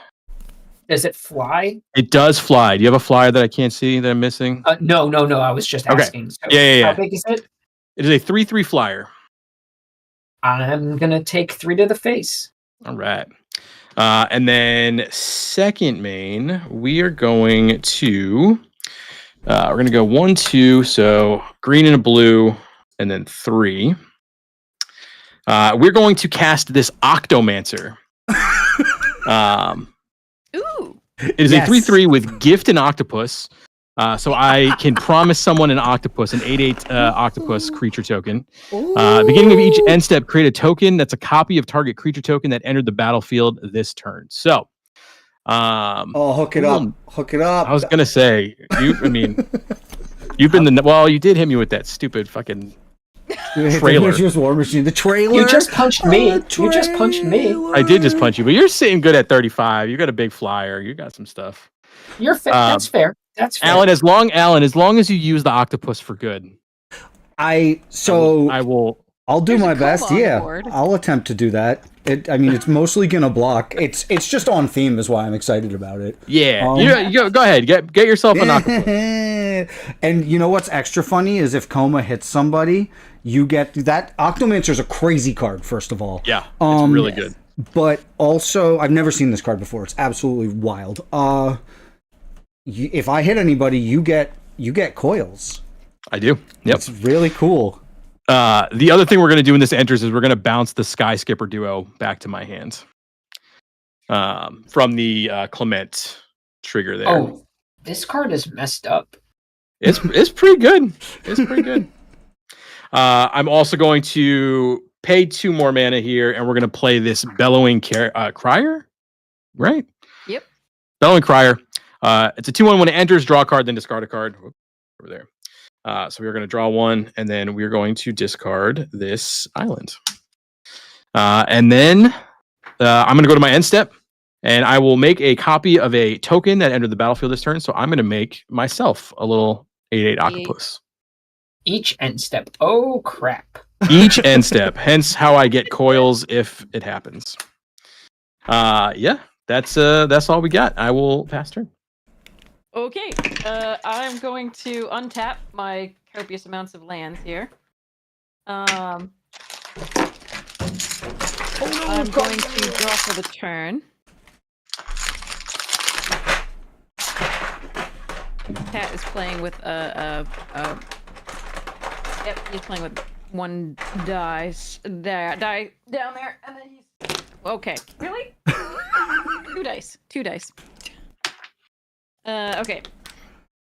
Does it fly? It does fly. Do you have a flyer that I can't see that I'm missing? No. I was just asking. So Yeah. How big is it? It is a 3/3 flyer. I'm gonna take 3 to the face. All right. And then second main, we are going to go 1, 2, so green and a blue, and then 3. We're going to cast this Octomancer. Ooh. It is a 3/3 with Gift and Octopus. So I can promise someone an octopus, an 8/8 octopus creature token. Beginning of each end step, create a token that's a copy of target creature token that entered the battlefield this turn. So, hook it up. Hook it up. I was gonna say you've been you did hit me with that stupid fucking trailer. War Machine. The trailer. You just punched me. You just punched me. I did just punch you, but you're sitting good at 35. You got a big flyer. You got some stuff. You're fair. That's fair. That's fair. Alan, as long as you use the octopus for good. I'll do my best. Yeah, I'll attempt to do that. It's mostly gonna block. It's just on theme, is why I'm excited about it. Yeah, you go ahead. Get yourself an octopus. And you know what's extra funny is if Coma hits somebody, you get that. Octomancer's a crazy card. First of all, yeah, it's really good. But also, I've never seen this card before. It's absolutely wild. If I hit anybody, you get coils. I do. Yep. It's really cool. The other thing we're going to do in this enters is we're going to bounce the Sky Skipper duo back to my hands from the Clement trigger there. Oh, this card is messed up. It's pretty good. It's pretty good. I'm also going to pay 2 more mana here, and we're going to play this Bellowing Crier, right? Yep. Bellowing Crier. It's a 2/1 when it enters, draw a card, then discard a card. Whoop, over there. So we're going to draw 1, and then we're going to discard this island. And then I'm going to go to my end step, and I will make a copy of a token that entered the battlefield this turn. So I'm going to make myself a little 8/8 octopus. Each end step. Oh, crap. Each end step. Hence how I get coils if it happens. Yeah, that's all we got. I will pass turn. Okay, I'm going to untap my copious amounts of lands here. I'm going to draw for the turn. Cat is playing with yep, he's playing with 1 die down there, and then he's okay. Really? 2 dice. 2 dice. Okay.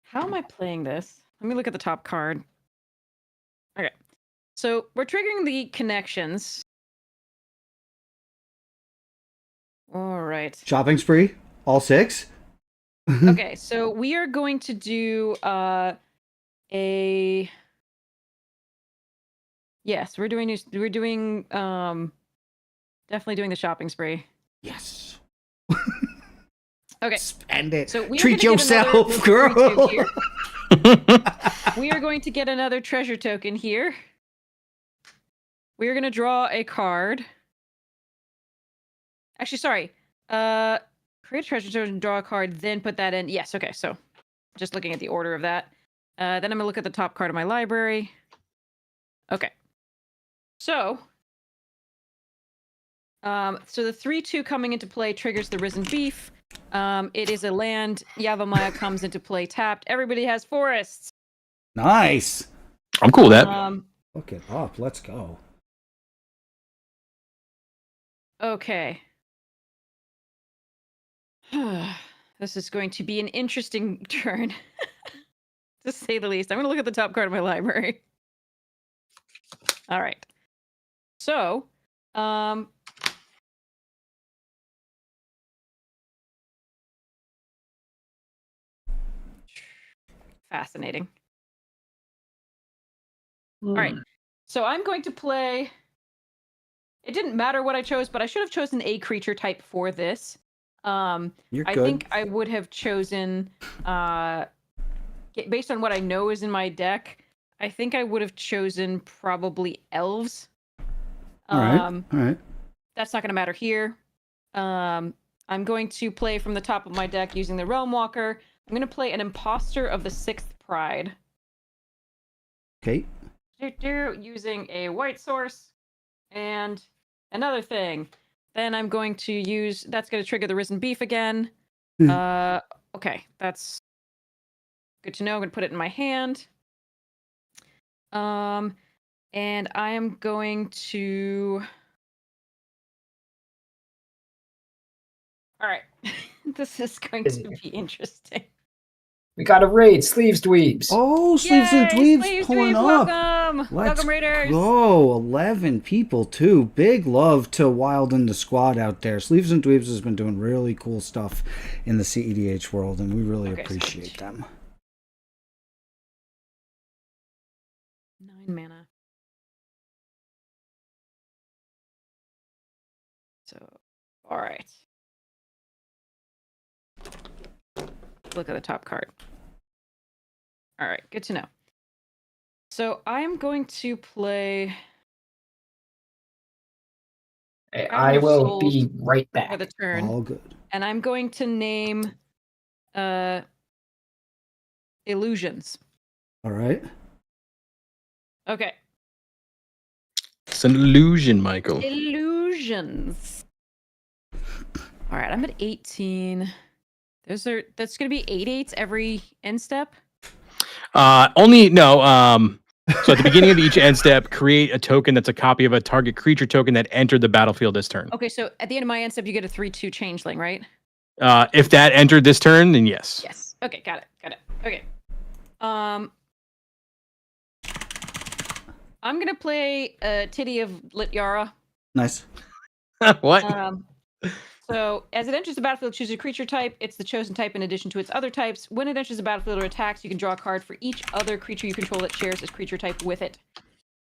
How am I playing this? Let me look at the top card. Okay. So we're triggering the connections. All right. Shopping spree? All 6? Okay, so we are going to do yes, we're doing definitely doing the shopping spree. Yes. Okay. Spend it. So treat yourself, girl. We are going to get another treasure token here. We are going to draw a card. Actually, sorry. Create a treasure token, draw a card, then put that in. Yes, okay. So just looking at the order of that. Then I'm going to look at the top card of my library. Okay. So the 3/2 coming into play triggers the Risen Beef. It is a land. Yavimaya comes into play tapped. Everybody has forests. Nice. I'm cool with that. Look it up. Let's go. Okay. This is going to be an interesting turn, to say the least. I'm going to look at the top card of my library. All right. So, fascinating. All right. So I'm going to play. It didn't matter what I chose, but I should have chosen a creature type for this. You're I good. think I would have chosen, based on what I know is in my deck, I think I would have chosen probably elves. All right. That's not going to matter here. I'm going to play from the top of my deck using the Realm Walker. I'm going to play an Imposter of the Sixth Pride. Okay. Using a white source. And another thing. Then I'm going to use... That's going to trigger the Risen Beef again. Okay, that's good to know. I'm going to put it in my hand. And I am going to... All right. This is going to be interesting. We got a raid, Sleeves Dweebs. Oh, Sleeves and Yay, Dweebs Sleeves pulling Dweebs, up. welcome! Let's Welcome, Raiders! go. 11 people, too. Big love to Wild in the squad out there. Sleeves and Dweebs has been doing really cool stuff in the CEDH world, and we really appreciate them. 9 mana. So, all right. Look at the top card. All right, good to know. So I'm going to play. I will be right back. For the turn. All good. And I'm going to name Illusions. All right. Okay. It's an illusion, Michael. Illusions. All right, I'm at 18. That's going to be 8/8 every end step. So at the beginning of each end step, create a token that's a copy of a target creature token that entered the battlefield this turn. Okay, so at the end of my end step, you get a 3/2 changeling, right? If that entered this turn, then yes. Yes. Okay, got it. Okay. I'm gonna play Titty of Lityara. Nice. What? So, as it enters the battlefield, choose a creature type. It's the chosen type in addition to its other types. When it enters the battlefield or attacks, you can draw a card for each other creature you control that shares its creature type with it.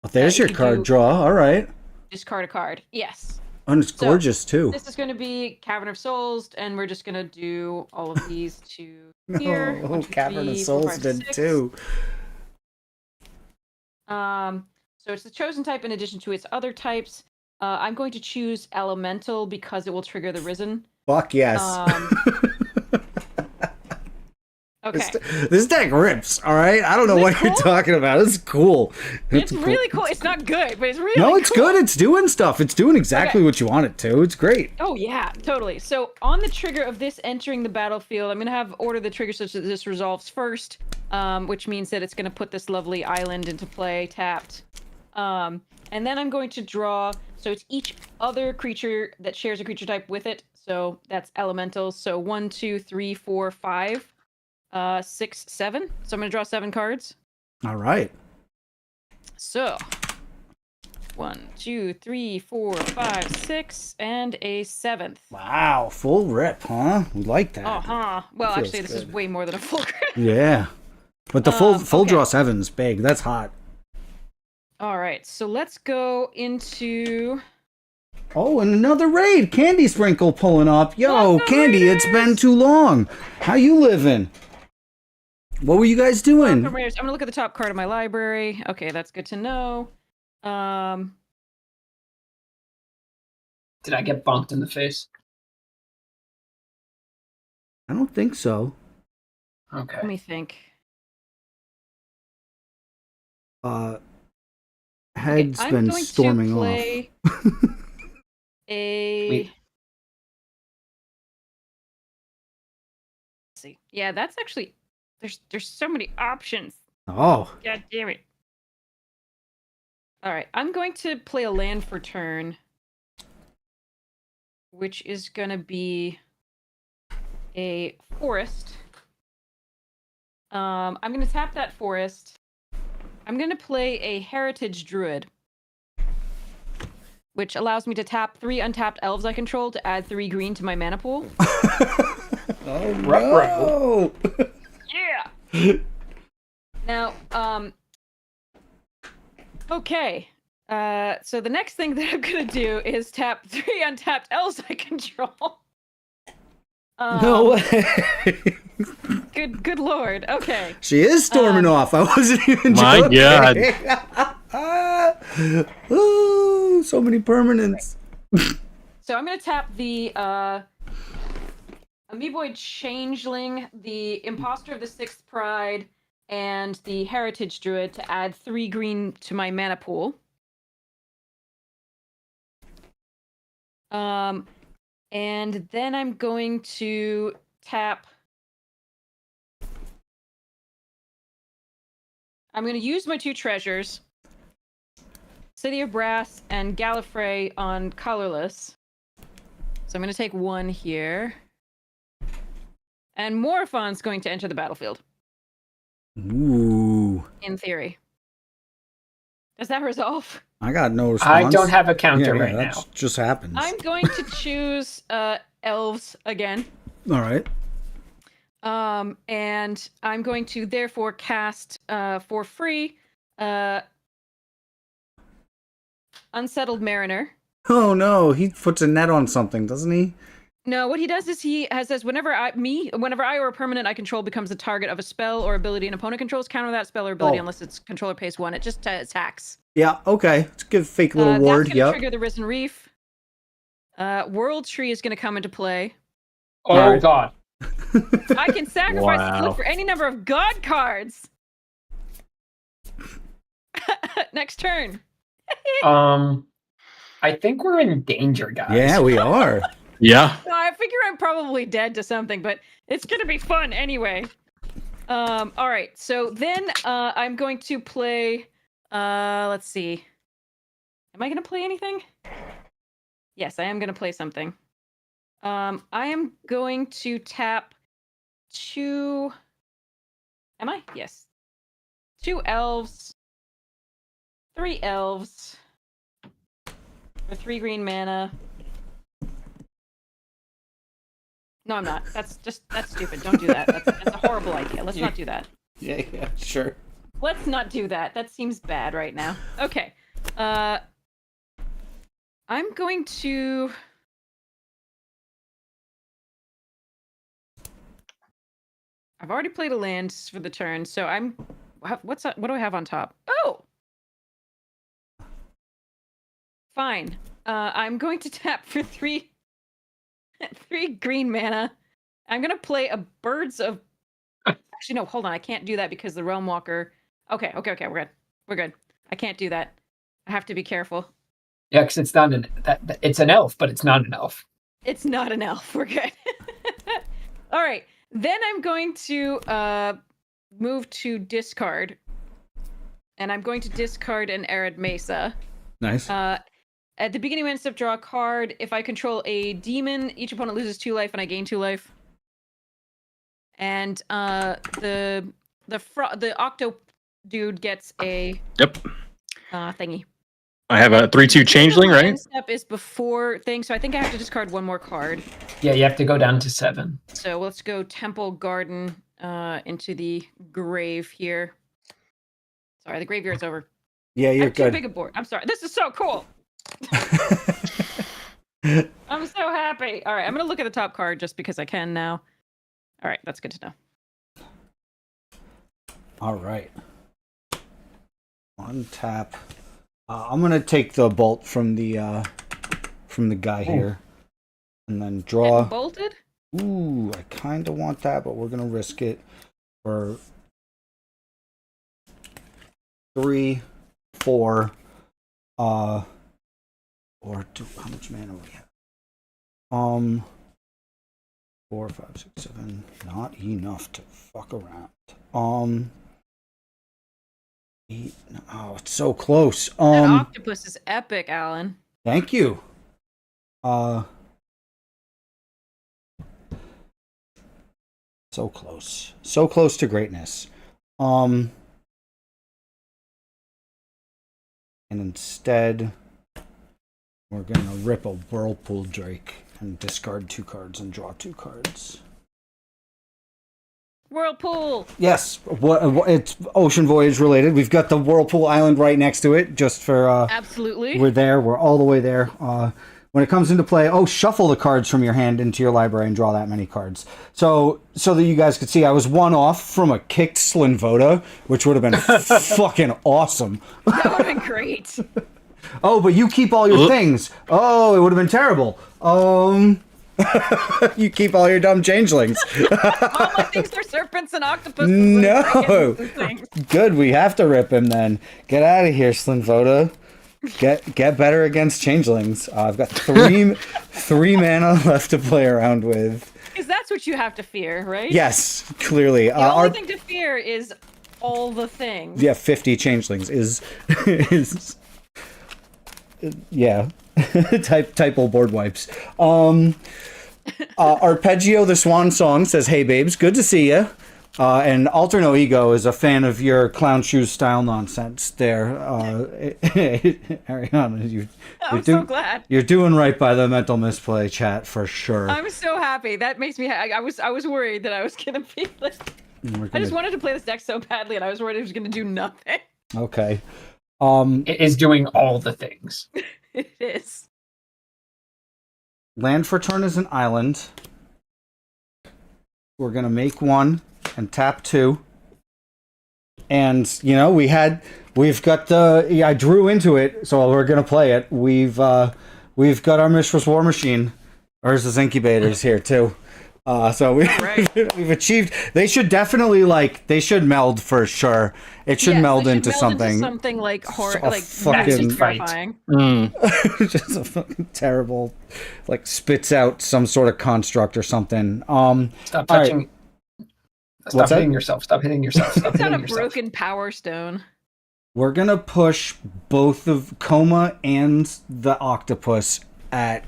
Well, there's your card draw. All right. Discard a card. Yes. And it's gorgeous, too. This is going to be Cavern of Souls, and we're just going to do all of these to here. Oh, Cavern of Souls did, too. So it's the chosen type in addition to its other types. I'm going to choose Elemental because it will trigger the Risen. Fuck yes. Okay. This deck rips, all right? I don't know what you're talking about. It's cool. It's really cool. It's not good, but it's really No, it's cool. good. It's doing stuff. It's doing exactly what you want it to. It's great. Oh, yeah, totally. So on the trigger of this entering the battlefield, I'm going to have order the trigger such that this resolves first, which means that it's going to put this lovely island into play, tapped. And then I'm going to draw, so it's each other creature that shares a creature type with it. So that's elementals. So 1, 2, 3, 4, 5, 6, 7. So I'm going to draw 7 cards. All right. So 1, 2, 3, 4, 5, 6, and a 7th. Wow, full rip, huh? We like that. Uh-huh. Well, Feels actually, this is good. way more than a full crit. Yeah. But the full okay. draw 7's big. That's hot. All right, so let's go into... Oh, and another raid. Candy Sprinkle pulling up. Yo, Welcome, Candy, Raiders! it's been too long. How you living? What were you guys doing? I'm going to look at the top card of my library. Okay, that's good to know. Did I get bumped in the face? I don't think so. Okay. Let me think. Head's I'm been going storming to off. play a... Let's see. Yeah, that's actually... There's so many options. Oh. God damn it. All right, I'm going to play a land for turn, which is going to be a forest. I'm going to tap that forest. I'm going to play a Heritage Druid, which allows me to tap 3 untapped elves I control to add 3 green to my mana pool. Oh, no! Yeah! Now, okay. So the next thing that I'm going to do is tap 3 untapped elves I control. No way! Good lord. Okay. She is storming off. I wasn't even My joking. God. Ooh, so many permanents. So I'm going to tap the Amoeboid Changeling, the Imposter of the Sixth Pride, and the Heritage Druid to add 3 green to my mana pool. And then I'm going to tap... I'm going to use my 2 treasures, City of Brass and Gallifrey on colorless. So I'm going to take 1 here. And Morophon's going to enter the battlefield. Ooh. In theory. Does that resolve? I got no response. I don't have a counter right that now. just happens. I'm going to choose elves again. All right. And I'm going to therefore cast for free Unsettled Mariner. Oh no, he puts a net on something, doesn't he? No, what he does is he says whenever I or a permanent I control becomes the target of a spell or ability an opponent controls, counter that spell or ability unless its controller pays 1. It just attacks. Yeah, okay. Let's give a fake little ward. That's going to trigger the Risen Reef. World Tree is going to come into play. Oh God. I can sacrifice Wow. a flip for any number of God cards. Next turn. I think we're in danger, guys. Yeah, we are. Yeah. I figure I'm probably dead to something, but it's gonna be fun anyway. All right, so then I'm going to play. Let's see. Am I gonna play anything? Yes, I am gonna play something. I am going to tap 2. Am I? Yes. 2 elves. 3 elves. For 3 green mana. No, I'm not. That's stupid. Don't do that. That's a horrible idea. Let's not do that. Yeah, sure. Let's not do that. That seems bad right now. Okay. I'm going to... I've already played a land for the turn, so I'm... What do I have on top? Oh! Fine. I'm going to tap for 3 green mana. I'm going to play a Birds of... Actually, no, hold on. I can't do that because the Realm Walker... Okay, we're good. We're good. I can't do that. I have to be careful. Yeah, because it's not it's an elf, but it's not an elf. It's not an elf. We're good. All right. Then I'm going to move to discard. And I'm going to discard an Arid Mesa. Nice. At the beginning of my step, draw a card. If I control a demon, each opponent loses 2 life and I gain 2 life. And the Octo dude gets a thingy. I have a 3/2 changeling, right? Step is before thing, so I think I have to discard 1 more card. Yeah, you have to go down to 7. So let's go Temple Garden into the grave here. Sorry, the graveyard's over. Yeah, you're Too good. big a board. I'm sorry. This is so cool. I'm so happy. All right, I'm gonna look at the top card just because I can now. All right, that's good to know. All right. Untap. I'm gonna take the bolt from the guy here, and then draw. Getting bolted? Ooh, I kind of want that, but we're gonna risk it for 3, 4, or two. How much mana we have? 4, 5, 6, 7. Not enough to fuck around. 8. Oh, it's so close. That octopus is epic, Alan. Thank you. So close. So close to greatness. And instead, we're gonna rip a Whirlpool Drake and discard 2 cards and draw 2 cards. Whirlpool. Yes, it's Ocean Voyage related. We've got the Whirlpool Island right next to it, just for Absolutely. We're there. We're all the way there. When it comes into play, shuffle the cards from your hand into your library and draw that many cards. So that you guys could see, I was 1 off from a kicked Slinvoda, which would have been fucking awesome. That would have been great. Oh, but you keep all your things. Oh, it would have been terrible. You keep all your dumb changelings. All my things are serpents and octopuses. No. And things. Good, we have to rip him then. Get out of here, Slinvoda. Get better against changelings. I've got three mana left to play around with. Because that's what you have to fear, right? Yes, clearly. The only thing to fear is all the things. Yeah, 50 changelings is yeah. Typo board wipes. Arpeggio the Swan Song says, "Hey babes, good to see you." And Alterno Ego is a fan of your clown shoes style nonsense there. Ariana, I'm so glad. You're doing right by the mental misplay chat for sure. I'm so happy. That makes me I was worried that I was gonna be like I just wanted to play this deck so badly and I was worried it was gonna do nothing. Okay. It is doing all the things. It is. Land for turn is an island. We're gonna make 1 and tap 2. And we've got I drew into it, so we're gonna play it. We've got our Mishra's War Machine, Urza's Incubators here too. So we've achieved. They should definitely they should meld for sure. It should meld into something. Into something like horror, like fucking terrifying. Just a fucking terrible, spits out some sort of construct or something. Stop touching. Right. Stop hitting yourself. Stop hitting yourself. Stop It's not hitting a yourself. broken power stone. We're gonna push both of Coma and the Octopus at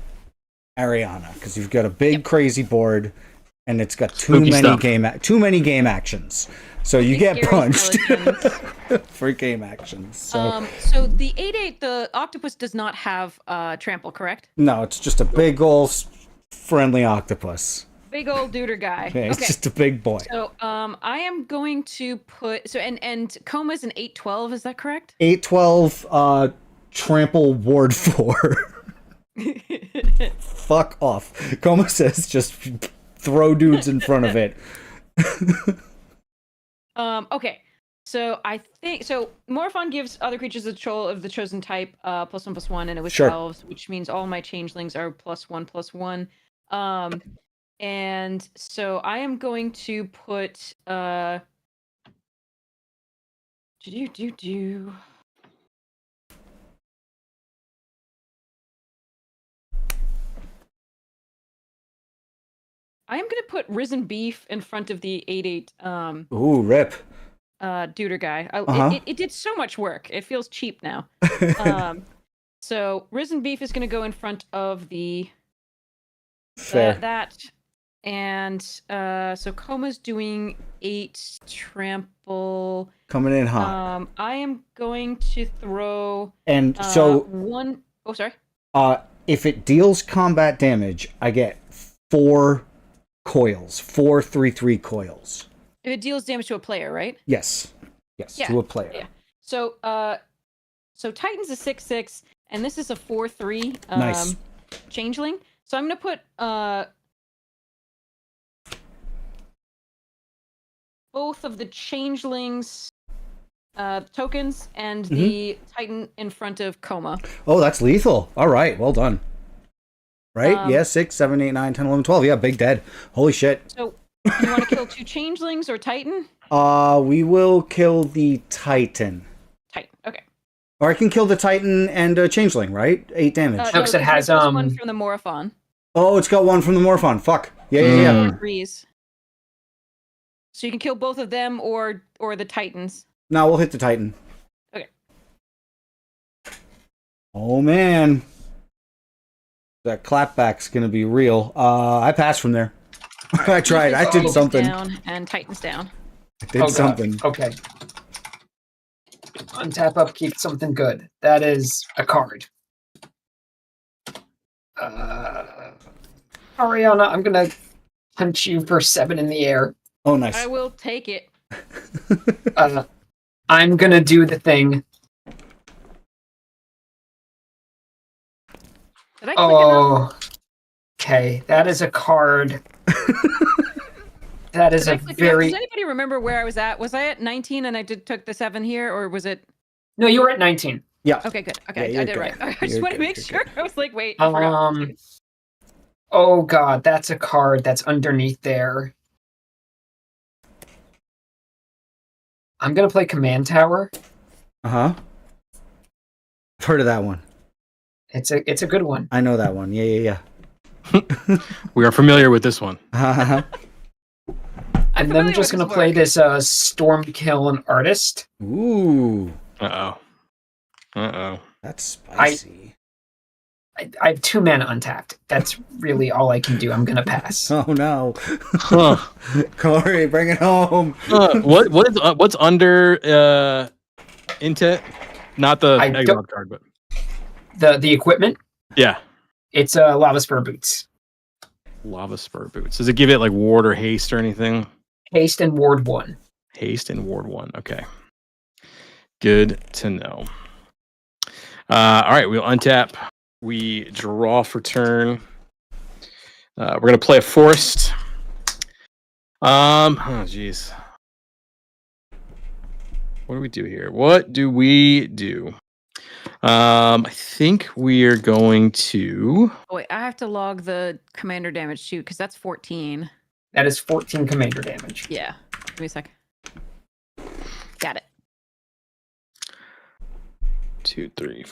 Ariana because you've got a big crazy board and it's got too many game actions. So you get punched for game actions. So the 8/8, the Octopus does not have trample, correct? no, it's just a big old friendly octopus. Big old duder guy. Yeah, it's just a big boy. So I am going to put and Coma's an 8/12, is that correct? 8/12 trample ward 4. Fuck off. Coma says just throw dudes in front of it. Okay. So I think Morphon gives other creatures the control of the chosen type +1/+1, and it was 12, which means all my changelings are +1/+1. And so I am going to put I am gonna put Risen Beef in front of the 8/8 Ooh, rip. Duder guy. It did so much work. It feels cheap now. So Risen Beef is gonna go in front of the that. And so Coma's doing 8 trample. Coming in hot. I am going to throw And so 1. Oh, sorry. If it deals combat damage, I get 4 coils, 4 3/3 coils. If it deals damage to a player, right? Yes, to a player. Yeah. So Titan's a 6/6, and this is a 4/3 Nice. changeling. So I'm gonna put both of the changelings tokens and the Titan in front of Coma. Oh, that's lethal. All right, well done. Right? Yeah, 6, 7, 8, 9, 10, 11, 12. Yeah, big dead. Holy shit. So you want to kill 2 changelings or Titan? We will kill the Titan. Titan. Okay. Or I can kill the Titan and a changeling, right? 8 damage. No, because it has one from the Morphon. Oh, it's got 1 from the Morphon. Fuck. Yeah. Threes. So you can kill both of them or the Titans. No, we'll hit the Titan. Oh man, that clapback's gonna be real. I passed from there. I tried. I did something. Down and tightens down. I did something. Okay. Untap upkeep something good. That is a card. Ariana, I'm gonna punch you for 7 in the air. Oh, nice. I will take it. I'm gonna do the thing. Did I click enough? Okay, that is a card. That is Did I a click enough? very. Does anybody remember where I was at? Was I at 19 and I took the 7 here, or was it? No, you were at 19. Yeah. Okay, good. Okay, Yeah, I did it right. I just want to make sure. I was like, wait. I forgot. Oh god, that's a card that's underneath there. I'm gonna play Command Tower. Uh-huh. I've heard of that one. It's a good one. I know that one. Yeah. We are familiar with this one. And then I'm just gonna play this Stormkill and Artist. Ooh. Uh-oh. That's spicy. I have 2 mana untapped. That's really all I can do. I'm gonna pass. Oh no. Corey, bring it home. What's under Intet? Not the exile card, but the equipment. Yeah. It's Lava Spur Boots. Lava Spur Boots. Does it give it like ward or haste or anything? Haste and ward 1. Haste and ward 1. Okay. Good to know. All right, we'll untap. We draw for turn. We're gonna play a forest. Oh jeez. What do we do here? I think we're going to. Oh, wait, I have to log the commander damage too, because that's 14. That is 14 commander damage. Yeah. Give me a sec. Got it. 2, 3,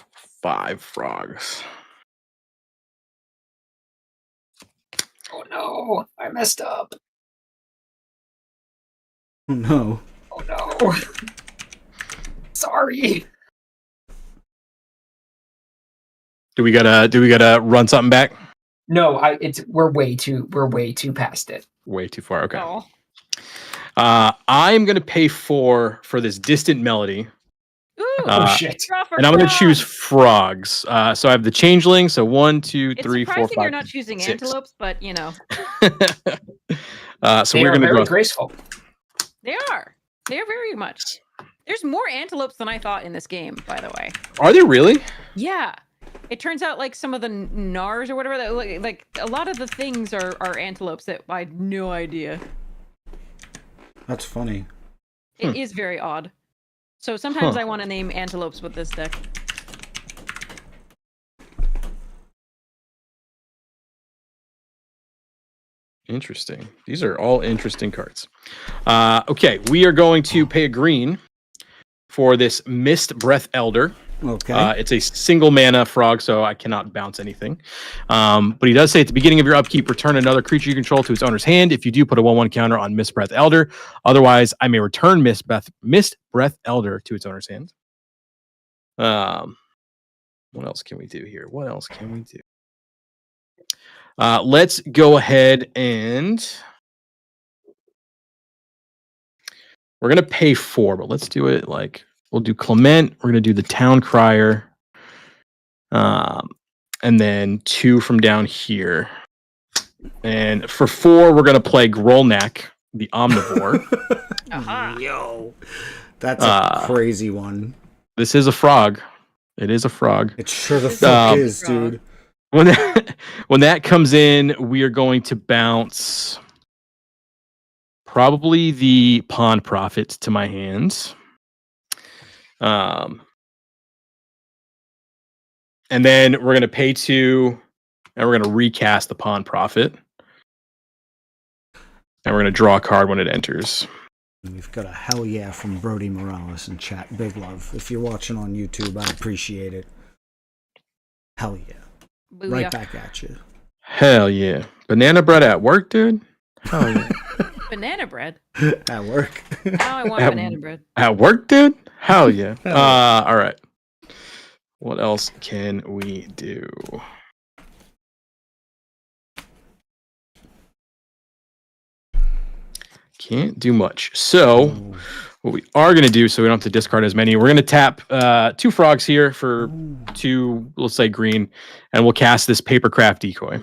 5 frogs. Oh no, I messed up. Oh no. Oh no. Sorry. Do we gotta run something back? No, we're way too past it. Way too far. Okay. Oh. I'm gonna pay 4 for this distant melody. Ooh, shit. And I'm gonna choose frogs. So I have the changeling. So 1, 2, 3, 4, 5. It's surprising you're not choosing 6. antelopes, but you know. So we're gonna very draw. graceful. They are. They are very much. There's more antelopes than I thought in this game, by the way. Are they really? Yeah. It turns out like some of the Nars or whatever, that like a lot of the things are antelopes that I had no idea. That's funny. It is very odd. So sometimes I want to name antelopes with this deck. Interesting. These are all interesting cards. Okay, we are going to pay a green for this Mist Breath Elder. Okay. It's a single mana frog, so I cannot bounce anything. But he does say at the beginning of your upkeep, return another creature you control to its owner's hand. If you do, put a 1/1 counter on Mist Breath Elder. Otherwise, I may return Mist Breath Elder to its owner's hand. What else can we do here? Let's go ahead and we're gonna pay 4, but let's do it like we'll do Clement. We're gonna do the Town Crier, and then 2 from down here. And for 4, we're gonna play Grolnak, the Omnivore. Yo, that's a crazy one. This is a frog. It is a frog. It sure the fuck is, dude. When that comes in, we are going to bounce probably the Pawn Prophet to my hands. And then we're going to pay 2, and we're going to recast the Pawn Prophet. And we're going to draw a card when it enters. We've got a hell yeah from Brody Morales in chat. Big love. If you're watching on YouTube, I appreciate it. Hell yeah. Booyah. Right back at you. Hell yeah. Banana bread at work, dude? Hell yeah. Banana bread? At work. Now I want banana bread. At work, dude? Hell yeah. All right. What else can we do? Can't do much. So what we are going to do, so we don't have to discard as many, we're going to tap 2 frogs here for 2, let's say green, and we'll cast this Papercraft Decoy.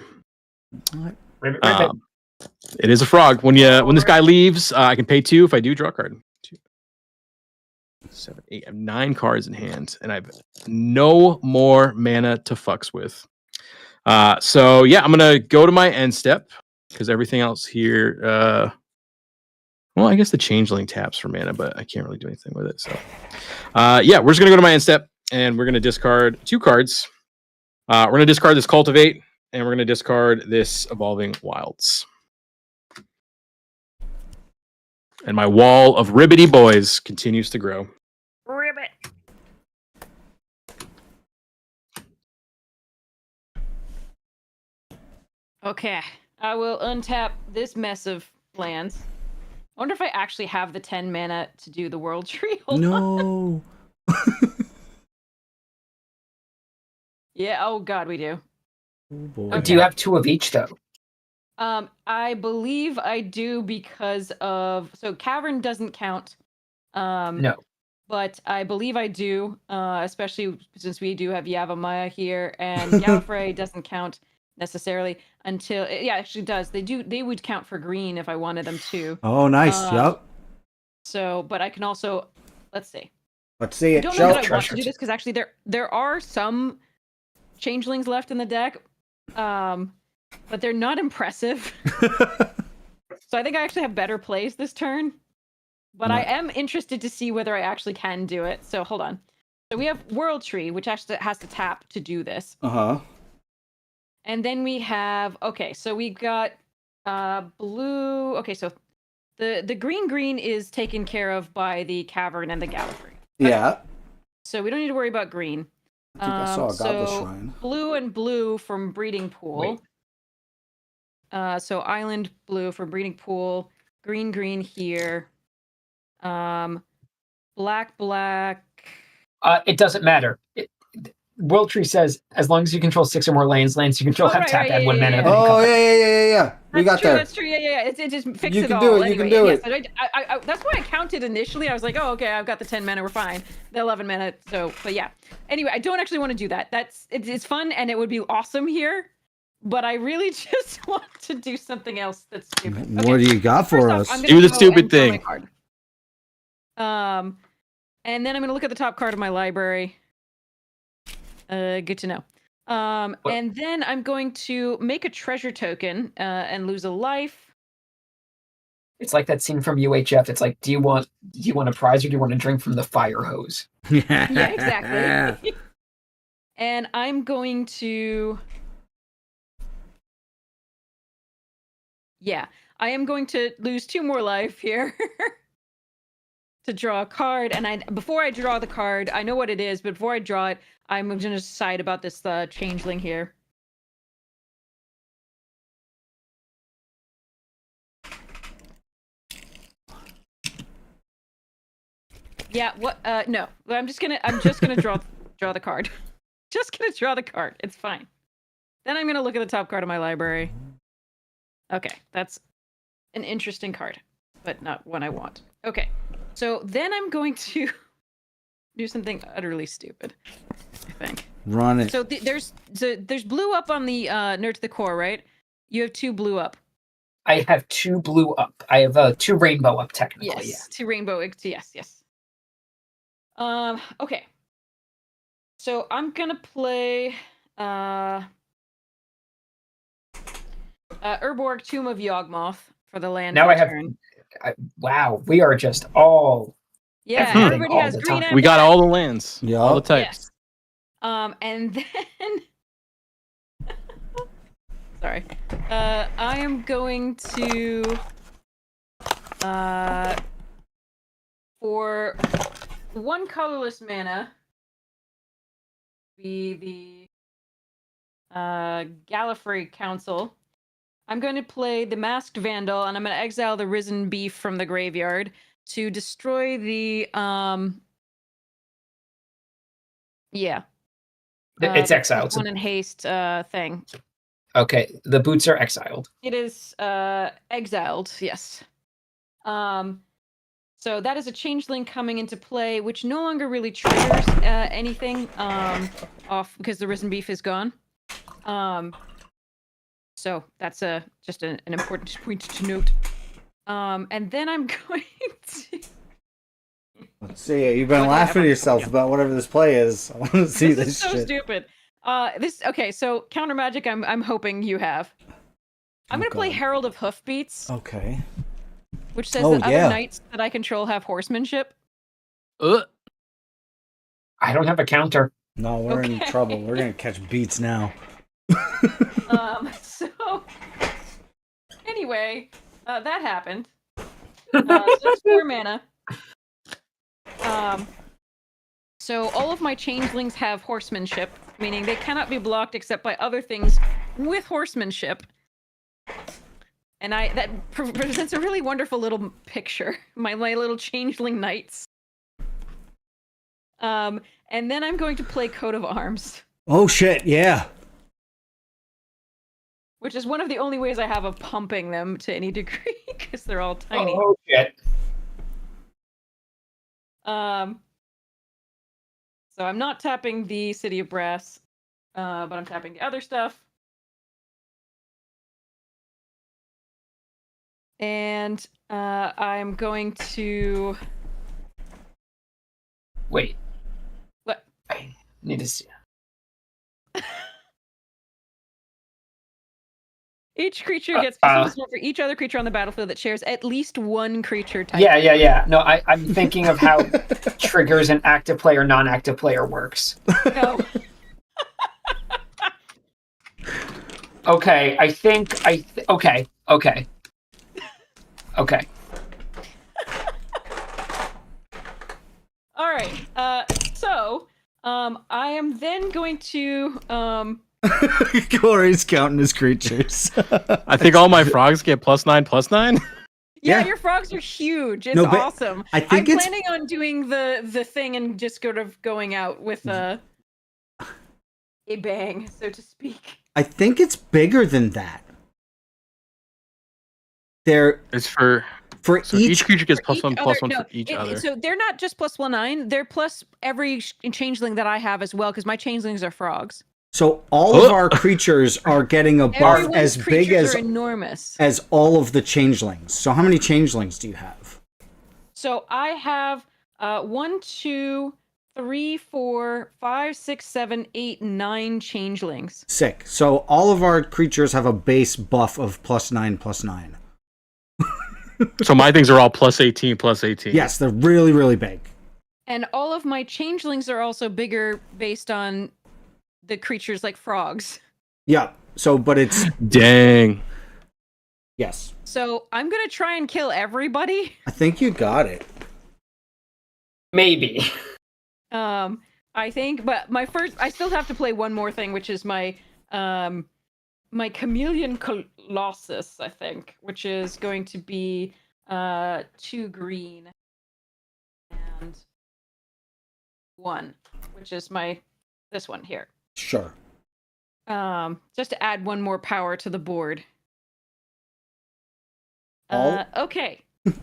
It is a frog. When this guy leaves, I can pay 2. If I do, draw a card. 2, 7, 8. I have 9 cards in hand, and I have no more mana to fucks with. So yeah, I'm gonna go to my end step because everything else here. Well, I guess the Changeling taps for mana, but I can't really do anything with it. So yeah, we're just gonna go to my end step, and we're gonna discard 2 cards. We're gonna discard this Cultivate, and we're gonna discard this Evolving Wilds. And my wall of ribbity boys continues to grow. Ribbit. Okay, I will untap this mess of lands. I wonder if I actually have the 10 mana to do the World Tree. Hold on. Yeah, oh god, we do. Oh, boy. Do you have 2 of each, though? I believe I do because of... So Cavern doesn't count. No. But I believe I do, especially since we do have Yavimaya here, and Gallifrey doesn't count necessarily until... Yeah, it actually does. They would count for green if I wanted them to. Oh, nice. Yep. So, but I can also... Let's see. Let's see it. I don't know that I want to do this because actually there are some changelings left in the deck, but they're not impressive. So I think I actually have better plays this turn. But I am interested to see whether I actually can do it. So hold on. So we have World Tree, which actually has to tap to do this. Uh-huh. And then we have... Okay, so we got blue... Okay, so the green is taken care of by the Cavern and the Gallifrey. Okay. Yeah. So we don't need to worry about green. I think I saw a Godless Shrine. Blue and blue from Breeding Pool. So Island blue from Breeding Pool. Green here. Black. It doesn't matter. World Tree says as long as you control 6 or more lands you control have tap add 1 mana. Oh yeah. We got true, there. That's true. Yeah. It just fixes You can it do all. it. You Anyway, can do yes, it. I that's why I counted initially. I was like, oh, okay, I've got the 10 mana. We're fine. The 11 mana. So, but yeah. Anyway, I don't actually want to do that. It's fun and it would be awesome here. But I really just want to do something else that's stupid. What do you got for us? Do the stupid thing. And then I'm going to look at the top card of my library. Good to know. And then I'm going to make a treasure token and lose a life. It's like that scene from UHF. It's like, do you want a prize or do you want to drink from the fire hose? Yeah, exactly. And I'm going to... Yeah, I am going to lose 2 more life here. To draw a card, and before I draw the card, I know what it is, but before I draw it, I'm going to decide about this changeling here. Yeah, what? No, I'm just gonna draw the card. Just gonna draw the card. It's fine. Then I'm gonna look at the top card of my library. Okay, that's an interesting card, but not one I want. Okay. So then I'm going to do something utterly stupid, I think. Run it. So there's blue up on the Nerd to the Core, right? You have 2 blue up. I have 2 blue up. I have 2 rainbow up, technically. Yes, yeah. 2 rainbow. Yes. Okay. So I'm gonna play Urborg, Tomb of Yawgmoth for the land. Now I have. turn. Wow, we are just all. Yeah, everybody has green. We got all the lands. Yeah, all the types. Yes. And then. Sorry. I am going to. For 1 colorless mana. Be the Gallifrey Council. I'm going to play the Masked Vandal, and I'm going to exile the Risen Beef from the graveyard to destroy the, yeah. It's exiled. One in haste thing. Okay, the boots are exiled. It is exiled, yes. So that is a changeling coming into play, which no longer really triggers anything off because the risen beef is gone. So that's just an important point to note. And then I'm going to... Let's see. You've been laughing at yourself about whatever this play is. I want to see this is so shit. stupid. Okay, so counter magic I'm hoping you have. I'm gonna play Herald of Hoofbeats. Okay. Which says that other knights that I control have horsemanship. I don't have a counter. No, we're in trouble. We're gonna catch beats now. So anyway, that happened. So that's 4 mana. So all of my changelings have horsemanship, meaning they cannot be blocked except by other things with horsemanship. And that presents a really wonderful little picture. My little changeling knights. And then I'm going to play Coat of Arms. Oh shit, yeah. Which is one of the only ways I have of pumping them to any degree, because they're all tiny. Oh shit. So I'm not tapping the City of Brass, but I'm tapping the other stuff. And I'm going to... Wait. What? I need to see. Each creature gets plus one for each other creature on the battlefield that shares at least one creature type. Yeah. No, I'm thinking of how triggers an active player, non-active player works. No. Okay, I think okay. All right. So, I am then going to Corey's counting his creatures. I think all my frogs get +9/+9. Yeah, your frogs are huge. It's awesome. I think I'm planning on doing the thing and just sort of going out with a bang, so to speak. I think it's bigger than that. It's for each creature gets +1/+1 for each other. So they're not just +1/9. They're plus every changeling that I have as well, because my changelings are frogs. So all of our creatures are getting a buff Everyone's as big creatures as are enormous. as all of the changelings. So how many changelings do you have? So I have 1, 2, 3, 4, 5, 6, 7, 8, 9 changelings. Sick. So all of our creatures have a base buff of +9/+9. So my things are all +18/+18. Yes, they're really, really big. And all of my changelings are also bigger based on the creatures like frogs. Yeah. So, but it's dang. Yes. So I'm gonna try and kill everybody. I think you got it. Maybe. I think, but I still have to play one more thing, which is my my Chameleon Colossus, I think, which is going to be 2 green and 1, which is this one here. Sure. Just to add one more power to the board. Okay.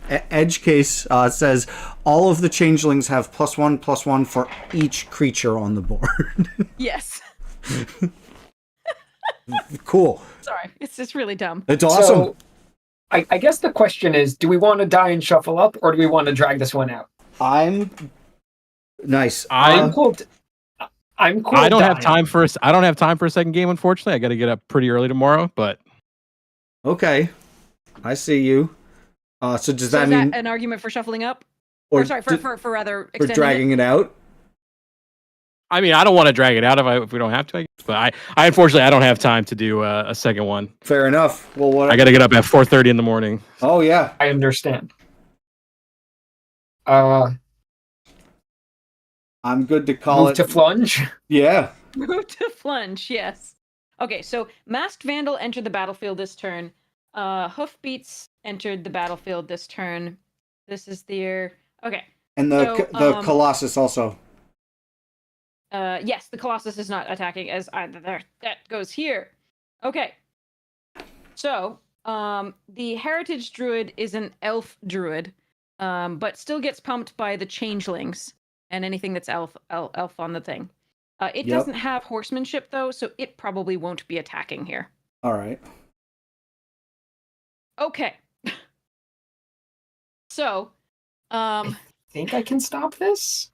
Edge case says all of the changelings have +1/+1 for each creature on the board. Yes. Cool. Sorry, it's just really dumb. It's awesome. So, I guess the question is, do we want to die and shuffle up, or do we want to drag this one out? I'm nice. I'm cool. I'm cool. I don't have time for a second game, unfortunately. I got to get up pretty early tomorrow, but okay, I see you. So does So that is mean that an argument for shuffling up? Or Or sorry, for rather for extending dragging it out? I mean, I don't want to drag it out if we don't have to, I guess. But I unfortunately I don't have time to do a second one. Fair enough. Well, what I got to get up at 4:30 in the morning. Oh yeah, I understand. I'm good to call it to flunge. Yeah. Move to flunge, yes. Okay, so Masked Vandal entered the battlefield this turn. Hoofbeats entered the battlefield this turn. This is their... Okay. And the Colossus also. Yes, the Colossus is not attacking as either there. That goes here. Okay. So, the Heritage Druid is an elf druid, but still gets pumped by the changelings and anything that's elf on the thing. It doesn't have horsemanship though, so it probably won't be attacking here. All right. Okay. So, I think I can stop this.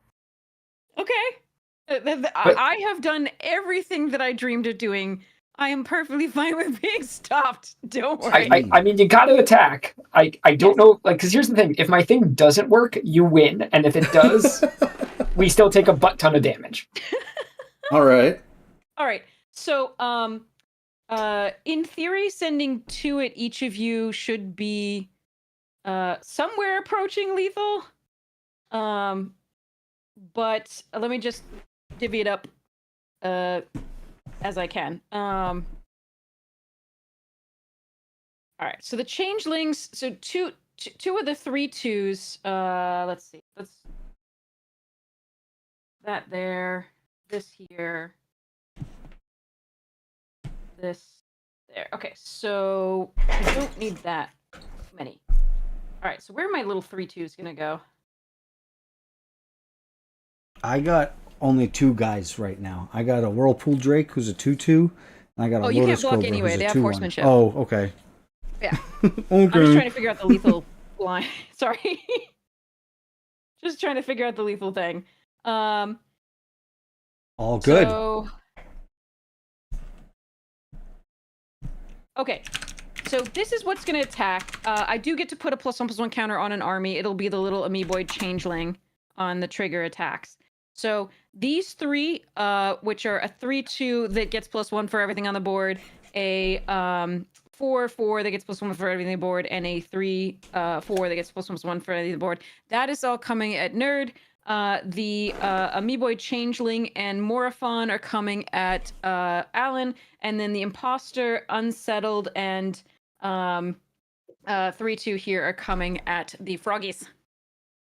Okay. I have done everything that I dreamed of doing. I am perfectly fine with being stopped. Don't worry. I mean, you got to attack. I don't know, like, because here's the thing: if my thing doesn't work, you win, and if it does, we still take a butt ton of damage. All right. All right. So, in theory, sending 2 at each of you should be somewhere approaching lethal. But let me just divvy it up as I can. All right. So the changelings. So two of the 3/2s. Let's see. That there. This here. This there. Okay. So I don't need that many. All right. So where are my little 3/2s gonna go? I got only 2 guys right now. I got a Whirlpool Drake who's a 2/2, and I got a you can't Lotus block Cobra anyway. who's They a have 2/1. horsemanship. Oh, okay. Yeah. Okay. I'm just trying to figure out the lethal line. Sorry. Just trying to figure out the lethal thing. All good. So... Okay. So this is what's going to attack. I do get to put a +1/+1 counter on an army. It'll be the little amoeboid changeling on the trigger attacks. So these 3, which are a 3/2 that gets +1 for everything on the board, a 4/4 that gets +1 for everything on the board, and a 3/4 that gets +1/+1 for everything on the board. That is all coming at Nerd. The amoeboid changeling and Morophon are coming at Alan, and then the imposter, unsettled, and 3/2 here are coming at the froggies.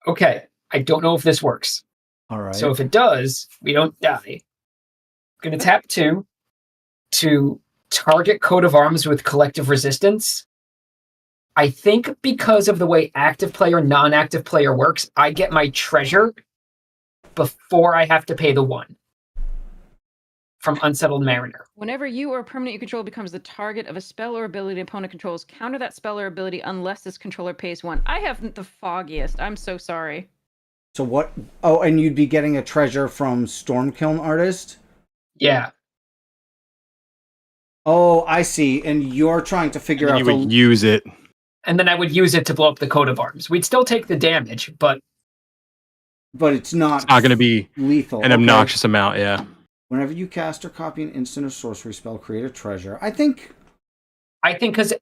Okay, I don't know if this works. All right. So if it does, we don't die. I'm going to tap 2 to target coat of arms with collective resistance. I think because of the way active player, non-active player works, I get my treasure before I have to pay the 1 from Unsettled Mariner. Whenever you or a permanent you control becomes the target of a spell or ability an opponent controls, counter that spell or ability unless this controller pays 1. I have the foggiest. I'm so sorry. So what? Oh, and you'd be getting a treasure from Stormkiln Artist? Yeah. Oh, I see. And you're trying to figure out you would use it. And then I would use it to blow up the coat of arms. We'd still take the damage, but it's not going to be lethal. An obnoxious amount, yeah. Whenever you cast or copy an instant or sorcery spell, create a treasure. I think because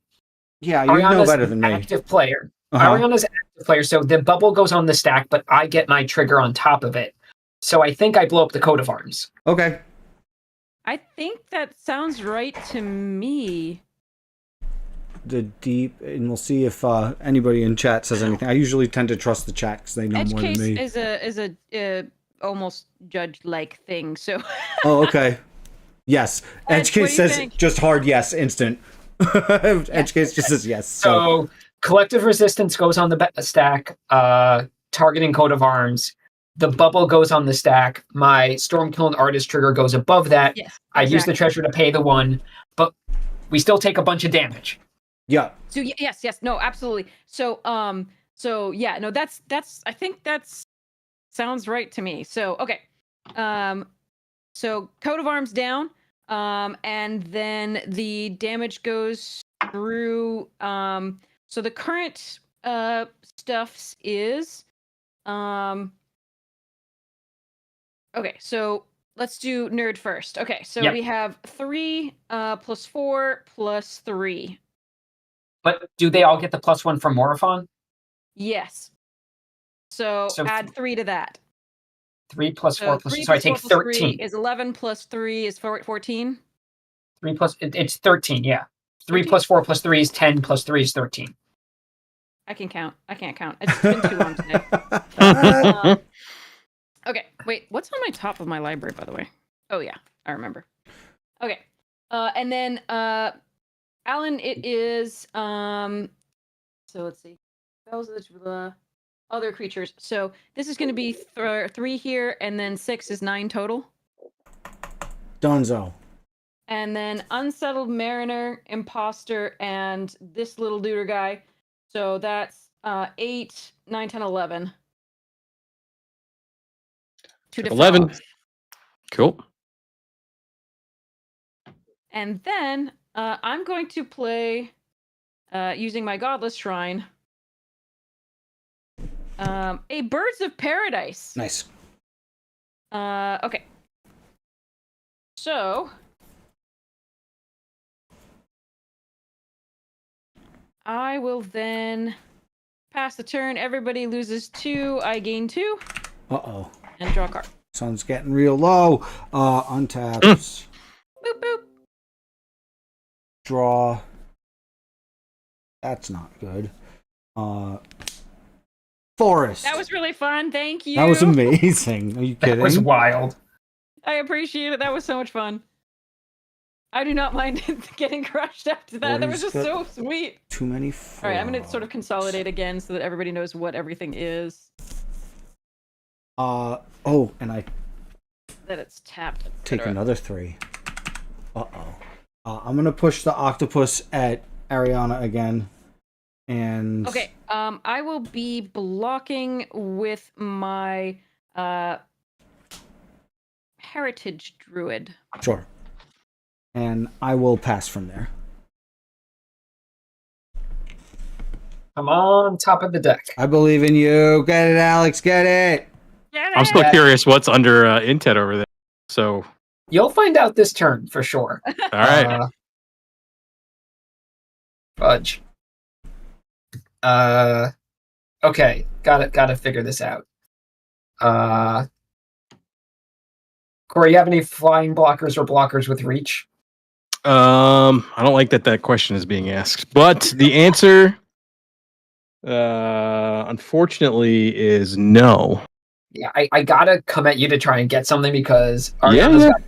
yeah, you know better than me. Active player. Ariana's active player, so the bubble goes on the stack, but I get my trigger on top of it. So I think I blow up the coat of arms. Okay. I think that sounds right to me. The deep, and we'll see if anybody in chat says anything. I usually tend to trust the chat because they know Edge more than case me. is a almost judge-like thing. So. Oh, okay. Yes, Edge case says think? just hard yes, instant. Edge case just says yes. So collective resistance goes on the stack. Targeting coat of arms. The bubble goes on the stack. My Stormkiln Artist trigger goes above that. Yes, I use the treasure to pay the 1, but we still take a bunch of damage. Yeah. So yes, no, absolutely. So yeah, no, that's I think that's sounds right to me. So okay, so coat of arms down, and then the damage goes through. So the current stuffs is okay, so let's do Nerd first. Okay, so we have 3 plus 4 plus 3. But do they all get the +1 from Morophon? Yes. So add 3 to that. 3 plus 4 plus 3 so I take 13. Is 11 plus 3 is 14? 3 plus it's 13, yeah. 3 plus 4 plus 3 is 10 plus 3 is 13. I can count. I can't count. It's been too long today. Okay, wait. What's on my top of my library, by the way? Oh yeah, I remember. Okay, and then Alan, it is So let's see. Those are the other creatures. So this is going to be 3 here, and then 6 is 9 total. Donzo. And then Unsettled Mariner, Imposter, and this little duder guy. So that's 8, 9, 10, 11. 2 different 11. dogs. Cool. And then I'm going to play, using my Godless Shrine, a Birds of Paradise. Nice. Okay. So I will then pass the turn. Everybody loses 2. I gain 2. Uh-oh. And draw a card. Sun's getting real low. Untaps. Boop, boop. Draw. That's not good. Forest. That was really fun. Thank you. That was amazing. Are you kidding? That was wild. I appreciate it. That was so much fun. I do not mind getting crushed after that. That was just so sweet. Too many. All right, I'm going to sort of consolidate again so that everybody knows what everything is. Oh, and I That it's tapped. take another 3. Uh-oh. I'm gonna push the octopus at Ariana again. And Okay, I will be blocking with my Heritage Druid. Sure. And I will pass from there. I'm on top of the deck. I believe in you. Get it, Alex. Get it. I'm still curious what's under Intet over there. So You'll find out this turn for sure. all right. Fudge. Okay, gotta figure this out. Corey, you have any flying blockers or blockers with reach? I don't like that question is being asked, but the answer, unfortunately, is no. Yeah, I gotta come at you to try and get something because Ariana's got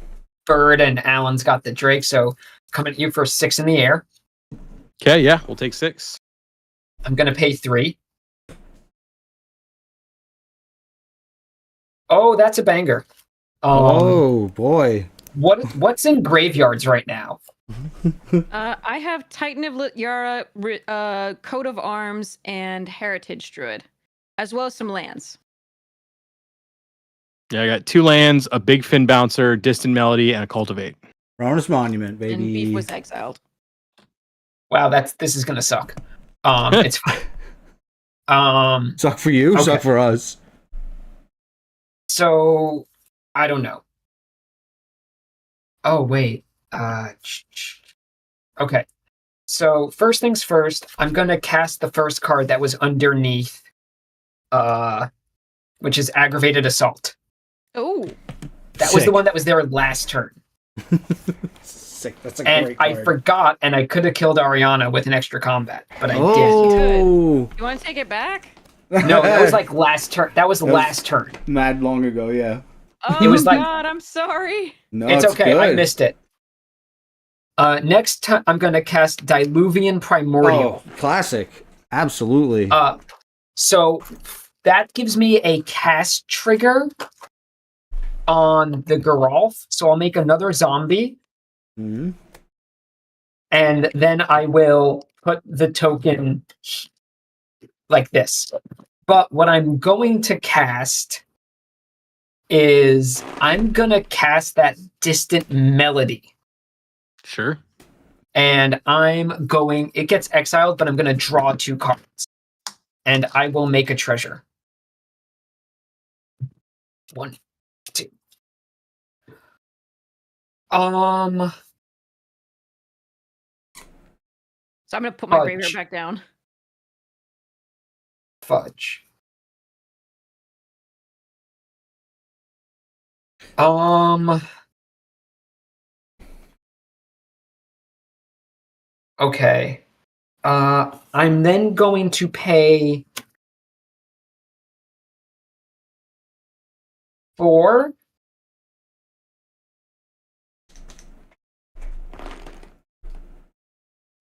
Bird and Alan's got the Drake, so come at you for 6 in the air. Okay, yeah, we'll take 6. I'm gonna pay 3. Oh, that's a banger. Oh boy. What's in graveyards right now? I have Titan of Lityara, Coat of Arms, and Heritage Druid, as well as some lands. Yeah, I got 2 lands, a Big Fin Bouncer, Distant Melody, and a Cultivate. Rounders Monument, baby. And Beef was exiled. Wow, this is gonna suck. It's fine. Suck for you, okay. suck for us. So I don't know. Oh wait. Okay. So first things first, I'm gonna cast the first card that was underneath, which is Aggravated Assault. Oh. That was the one that was there last turn. Sick. That's a And great I card. forgot, and I could have killed Ariana with an extra combat, but I Oh. You want to take it back? didn't. No, that was like last turn. That was last turn. Mad long ago, yeah. Oh, It was like- God, I'm sorry. No, It's okay. I good. missed it. Next time, I'm going to cast Diluvian Primordial. Oh, classic. Absolutely. So that gives me a cast trigger on the Geralf. So I'll make another zombie. Mm-hmm. And then I will put the token like this. But what I'm going to cast is I'm going to cast that Distant Melody. Sure. And it gets exiled, but I'm going to draw 2 cards. And I will make a treasure. 1, 2. So I'm going to put my graveyard back down. Fudge. Okay. I'm then going to pay 4.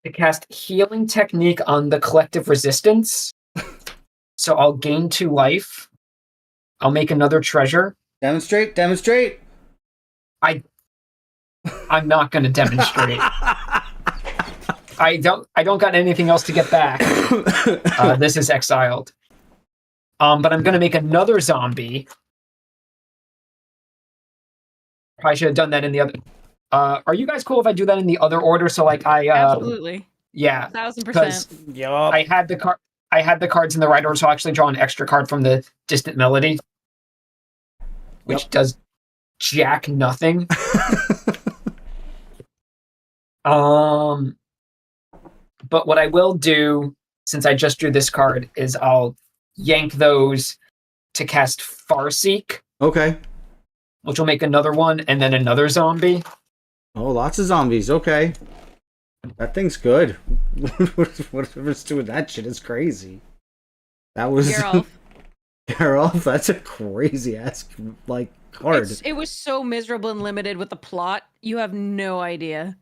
To cast Healing Technique on the Collective Resistance. So I'll gain 2 life. I'll make another treasure. Demonstrate. I'm not going to demonstrate. I don't got anything else to get back. This is exiled. But I'm going to make another zombie. Probably should have done that in the other. Are you guys cool if I do that in the other order? So like Absolutely. Yeah. 1000%. Yup. I had the cards in the right order, so I'll actually draw an extra card from the Distant Melody, which does jack nothing. But what I will do, since I just drew this card, is I'll yank those to cast Farseek. Okay. Which will make another one, and then another zombie. Oh, lots of zombies. Okay. That thing's good. Whatever's doing that shit is crazy. That was Geralt. Geralt, that's a crazy ass card. It was so miserable and limited with the plot. You have no idea.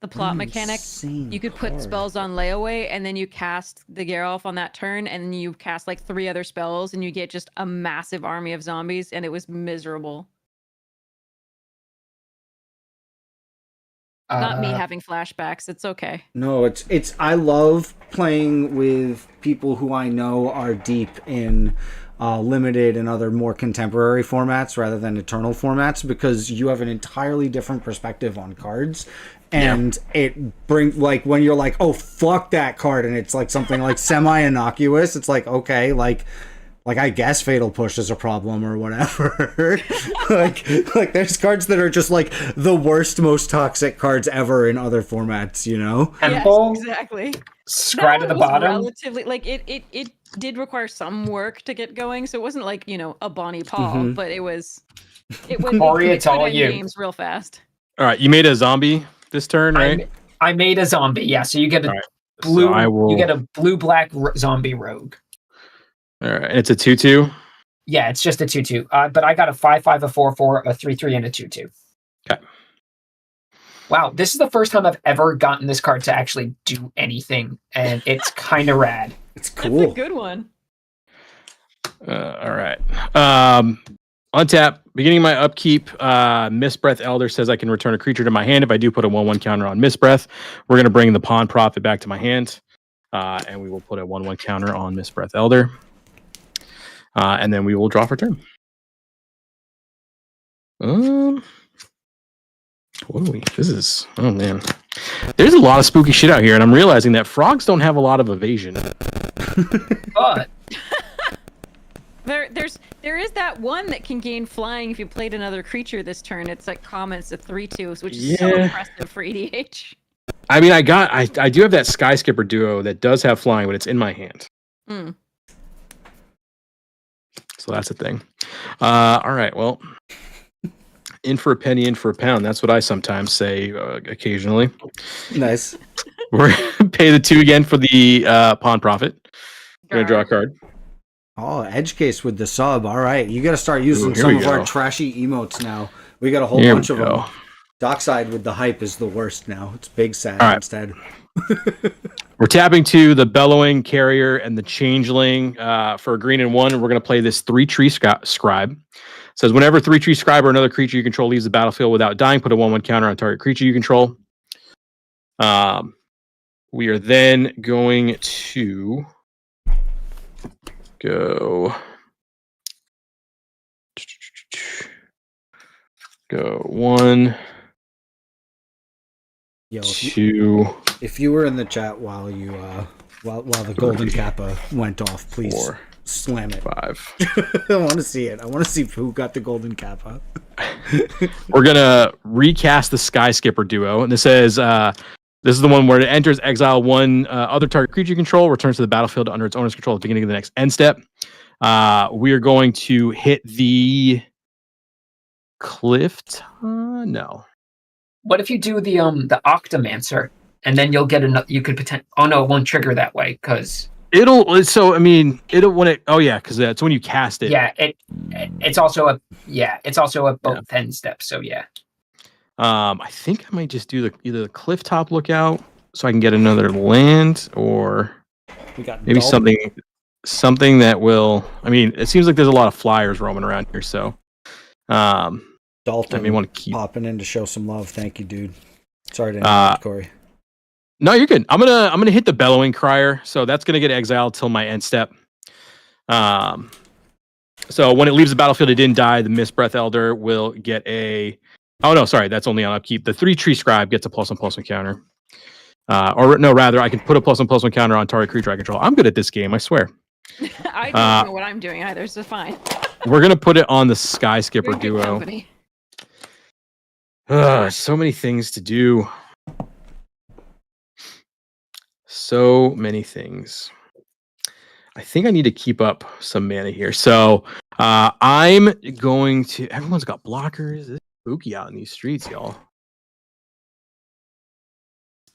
The plot mechanic. You could put spells on layaway, and then you cast the Geralt on that turn, and then you cast like 3 other spells, and you get just a massive army of zombies, and it was miserable. Not me having flashbacks. It's okay. No, it's I love playing with people who I know are deep in limited and other more contemporary formats rather than eternal formats, because you have an entirely different perspective on cards. And it brings, like, when you're like, oh, fuck that card, and it's like something like semi-innocuous, it's like, okay, like I guess Fatal Push is a problem or whatever. like there's cards that are just like the worst, most toxic cards ever in other formats, you know? Yes, exactly. Scry to the bottom. Relatively, like it did require some work to get going, so it wasn't like, you know, a Bonnie Paul, but it was Corey, it's all you. Games real fast. All right, you made a zombie this turn, right? I made a zombie. Yeah, so you get a blue. You get a blue-black zombie rogue. All right, it's a 2/2. Yeah, it's just a 2/2. But I got a 5/5, a 4/4, a 3/3, and a 2/2. Okay. Wow, this is the first time I've ever gotten this card to actually do anything, and it's kind of rad. It's cool. That's a good one. All right. Untap. Beginning my upkeep, Mistbreath Elder says I can return a creature to my hand if I do put a 1/1 counter on Mistbreath. We're going to bring the Pawn Prophet back to my hand, and we will put a 1/1 counter on Mistbreath Elder. And then we will draw for turn. What are we? This is, oh man. There's a lot of spooky shit out here, and I'm realizing that frogs don't have a lot of evasion. But there is that one that can gain flying if you played another creature this turn. It's like commons to 3/2, which is so impressive for EDH. I mean, I do have that Sky Skipper duo that does have flying, but it's in my hand. So that's a thing. All right, well, in for a penny, in for a pound. That's what I sometimes say occasionally. Nice. We're going to pay the 2 again for the Pawn Prophet. We're going to draw a card. Oh, Edge Case with the sub. All right, you got to start using some of our trashy emotes now. We got a whole bunch of them. Dockside with the hype is the worst now. It's Big Sad instead. We're tapping to the Bellowing Carrier and the Changeling for a green and 1. We're going to play this 3-Tree Scribe. It says whenever 3-Tree Scribe or another creature you control leaves the battlefield without dying, put a 1/1 counter on target creature you control. We are then going to go 1, Yo, 2. If you were in the chat while you while the golden kappa went off, please slam it. 5. I want to see it. I want to see who got the golden kappa. We're gonna recast the Sky Skipper duo, and this says this is the one where it enters exile 1 other target creature you control, returns to the battlefield under its owner's control at the beginning of the next end step. We are going to hit the Cliff. No. what if you do the Octomancer, and then you'll get another? You could potentially. Oh no, it won't trigger that way because It'll so I mean it'll when it because that's when you cast it. Yeah, it's also a both end step. So yeah. I think I might just do either the cliff top lookout so I can get another land, or We got maybe Dalton. something that will. I mean, it seems like there's a lot of flyers roaming around here, so Dalton I may want to keep popping in to show some love. Thank you, dude. Sorry to interrupt, Corey. No, you're good. I'm gonna hit the Bellowing Crier, so that's gonna get exiled till my end step. So when it leaves the battlefield, it didn't die. The Mist Breath Elder will get a. Oh no, sorry, that's only on upkeep. The 3-tree Scribe gets a +1/+1 counter. Or no, rather, I can put a +1/+1 counter on target creature I control. I'm good at this game, I swear. I don't know what I'm doing either, so fine. We're gonna put it on the Sky Skipper You're good duo. company. So many things to do. So many things. I think I need to keep up some mana here. So I'm going to. Everyone's got blockers. It's spooky out in these streets, y'all.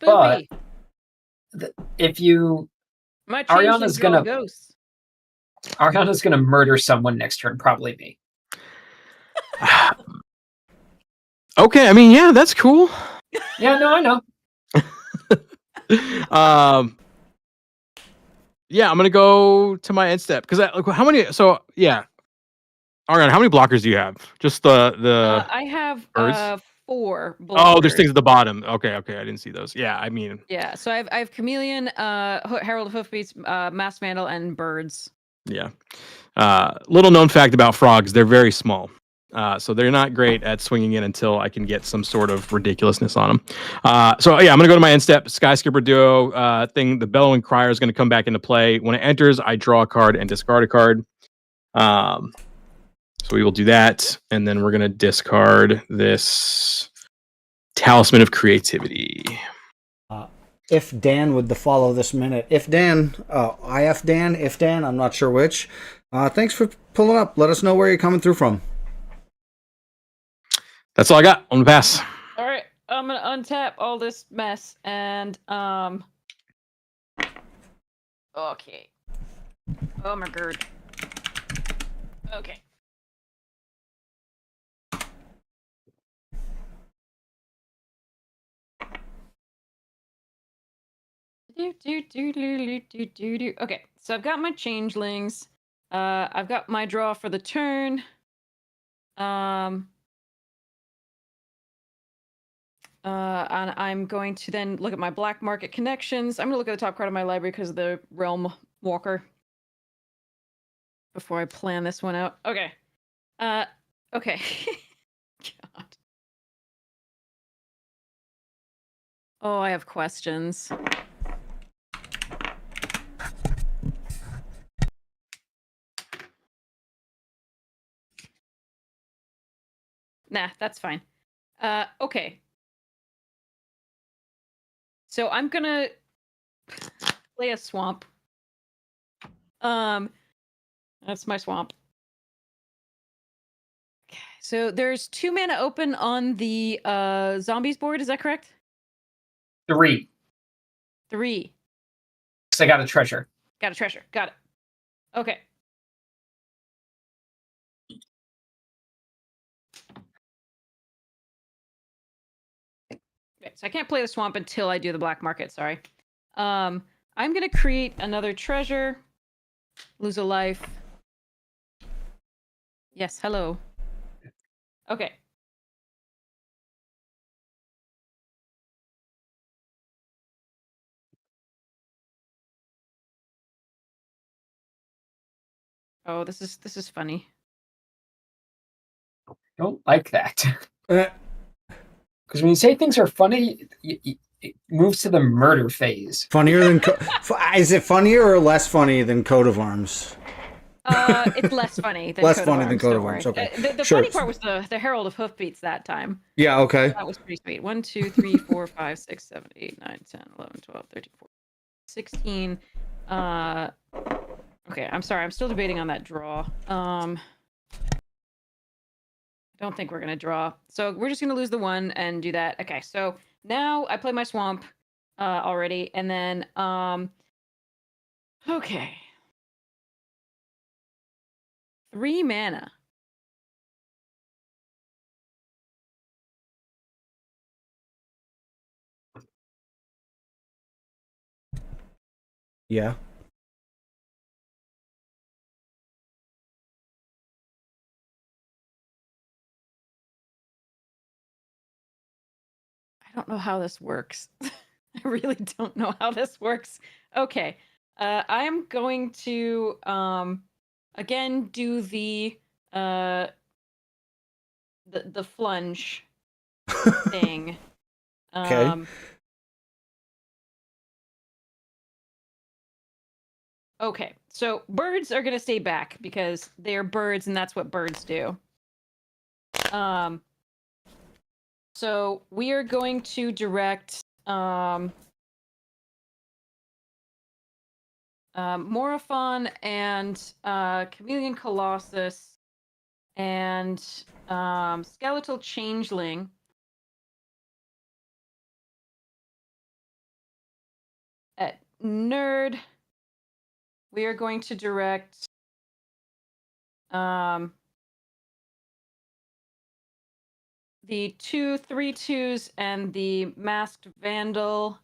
But if you, My Ariana's gonna ghosts. Ariana's gonna murder someone next turn, probably me. Okay, I mean, yeah, that's cool. Yeah, no, I know. Yeah, I'm gonna go to my end step because how many? So yeah, Ariana, how many blockers do you have? Just the. I have birds? 4. Oh, there's blockers. things at the bottom. Okay, I didn't see those. Yeah, I mean. Yeah, so I have Chameleon, Herald of Hoofbeats, Mass Vandal, and Birds. Yeah. Little known fact about frogs: they're very small. So they're not great at swinging in until I can get some sort of ridiculousness on them. So yeah, I'm gonna go to my end step. Sky Skipper duo thing. The Bellowing Crier is gonna come back into play. When it enters, I draw a card and discard a card. So we will do that, and then we're gonna discard this Talisman of Creativity. If Dan would follow this minute. If Dan, IF Dan, if Dan, I'm not sure which. Thanks for pulling up. Let us know where you're coming through from. That's all I got on the pass. All right, I'm gonna untap all this mess and Okay. Oh my god. Okay. Okay, so I've got my changelings. I've got my draw for the turn. And I'm going to then look at my black market connections. I'm going to look at the top card of my library because of the Realm Walker before I plan this one out. Okay. Okay. God. Oh, I have questions. Nah, that's fine. Okay. So I'm gonna play a swamp. That's my swamp. Okay, so there's 2 mana open on the zombies board, is that correct? 3. 3. Because I got a treasure. Got a treasure. Got it. Okay. Okay, so I can't play the swamp until I do the black market, sorry. I'm gonna create another treasure. Lose a life. Yes, hello. Okay. Oh, this is funny. Don't like that. Because when you say things are funny, it moves to the murder phase. Funnier than is it funnier or less funny than Coat of Arms? It's less funny than Less Coat funny of than Arms, Coat don't of worry. Arms, okay. The Sure. funny part was the Herald of Hoofbeats that time. Yeah, okay. That was pretty sweet. 1, 2, 3, 4, 5, 6, 7, 8, 9, 10, 11, 12, 13, 14, 16. Okay, I'm sorry. I'm still debating on that draw. I don't think we're going to draw. So we're just going to lose the 1 and do that. Okay, so now I play my swamp already. And then Okay. 3 mana. Yeah. I don't know how this works. I really don't know how this works. Okay. I am going to again do the flunge thing. Okay. Okay. So birds are gonna stay back because they're birds and that's what birds do. So we are going to direct Morophon and Chameleon Colossus and Skeletal Changeling at Nerd. We are going to direct the 2 3/2s and the Masked Vandal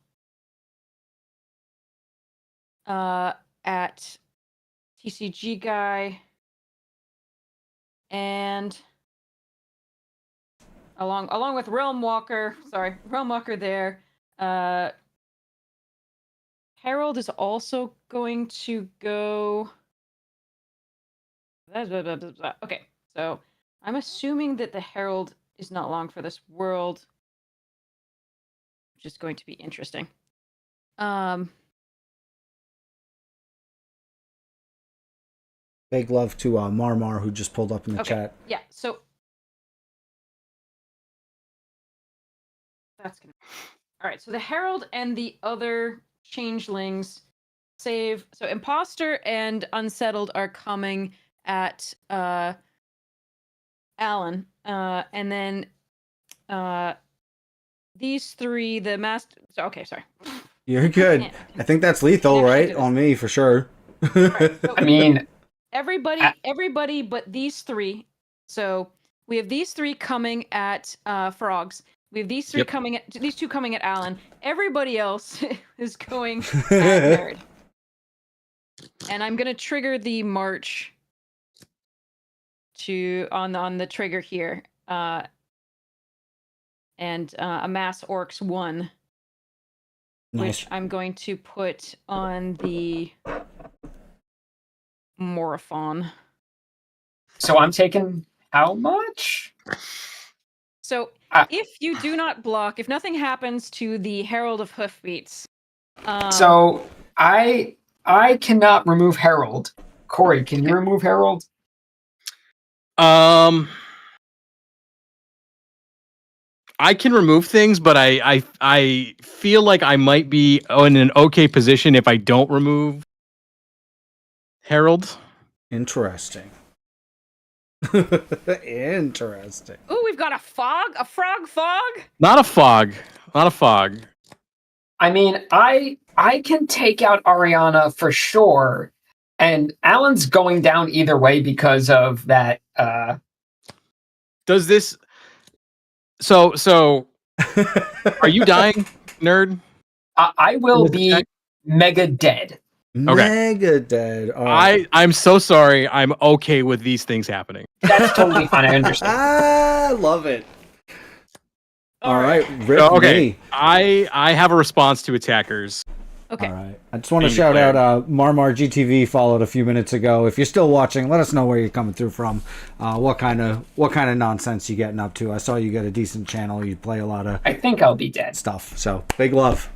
at TCG guy, and along with Realm Walker there. Herald is also going to go. Okay, so I'm assuming that the Herald is not long for this world, which is going to be interesting. Big love to Marmar, who just pulled up in the chat. Yeah, so that's gonna. All right, so the Herald and the other changelings save. So Imposter and Unsettled are coming at Alan, and then these 3, the masked. So, okay, sorry. You're good. I think that's lethal, right? On me, for sure. Right, so I mean, everybody but these 3. So we have these 3 coming at Frogs. We have these 3 coming at these 2 coming at Alan. Everybody else is going at Nerd. And I'm gonna trigger the march to on the trigger here. And amass Orcs 1. Nice. Which I'm going to put on the Morophon. So I'm taking how much? So if you do not block, if nothing happens to the Herald of Hoofbeats. So I cannot remove Herald. Corey, can you remove Herald? I can remove things, but I feel like I might be in an okay position if I don't remove Herald. Interesting. Interesting. Ooh, we've got a frog fog. Not a fog. Not a fog. I mean, I can take out Ariana for sure, and Alan's going down either way because of that. Does this? So are you dying, Nerd? I will be mega dead. Mega dead. I'm so sorry. I'm okay with these things happening. That's totally fine. I understand. I love it. All right, Rip okay. me. I have a response to attackers. Okay. All right. I just want to shout out Marmar GTV followed a few minutes ago. If you're still watching, let us know where you're coming through from. What kind of nonsense you getting up to? I saw you got a decent channel. You play a lot of. I think I'll be dead. Stuff. So big love.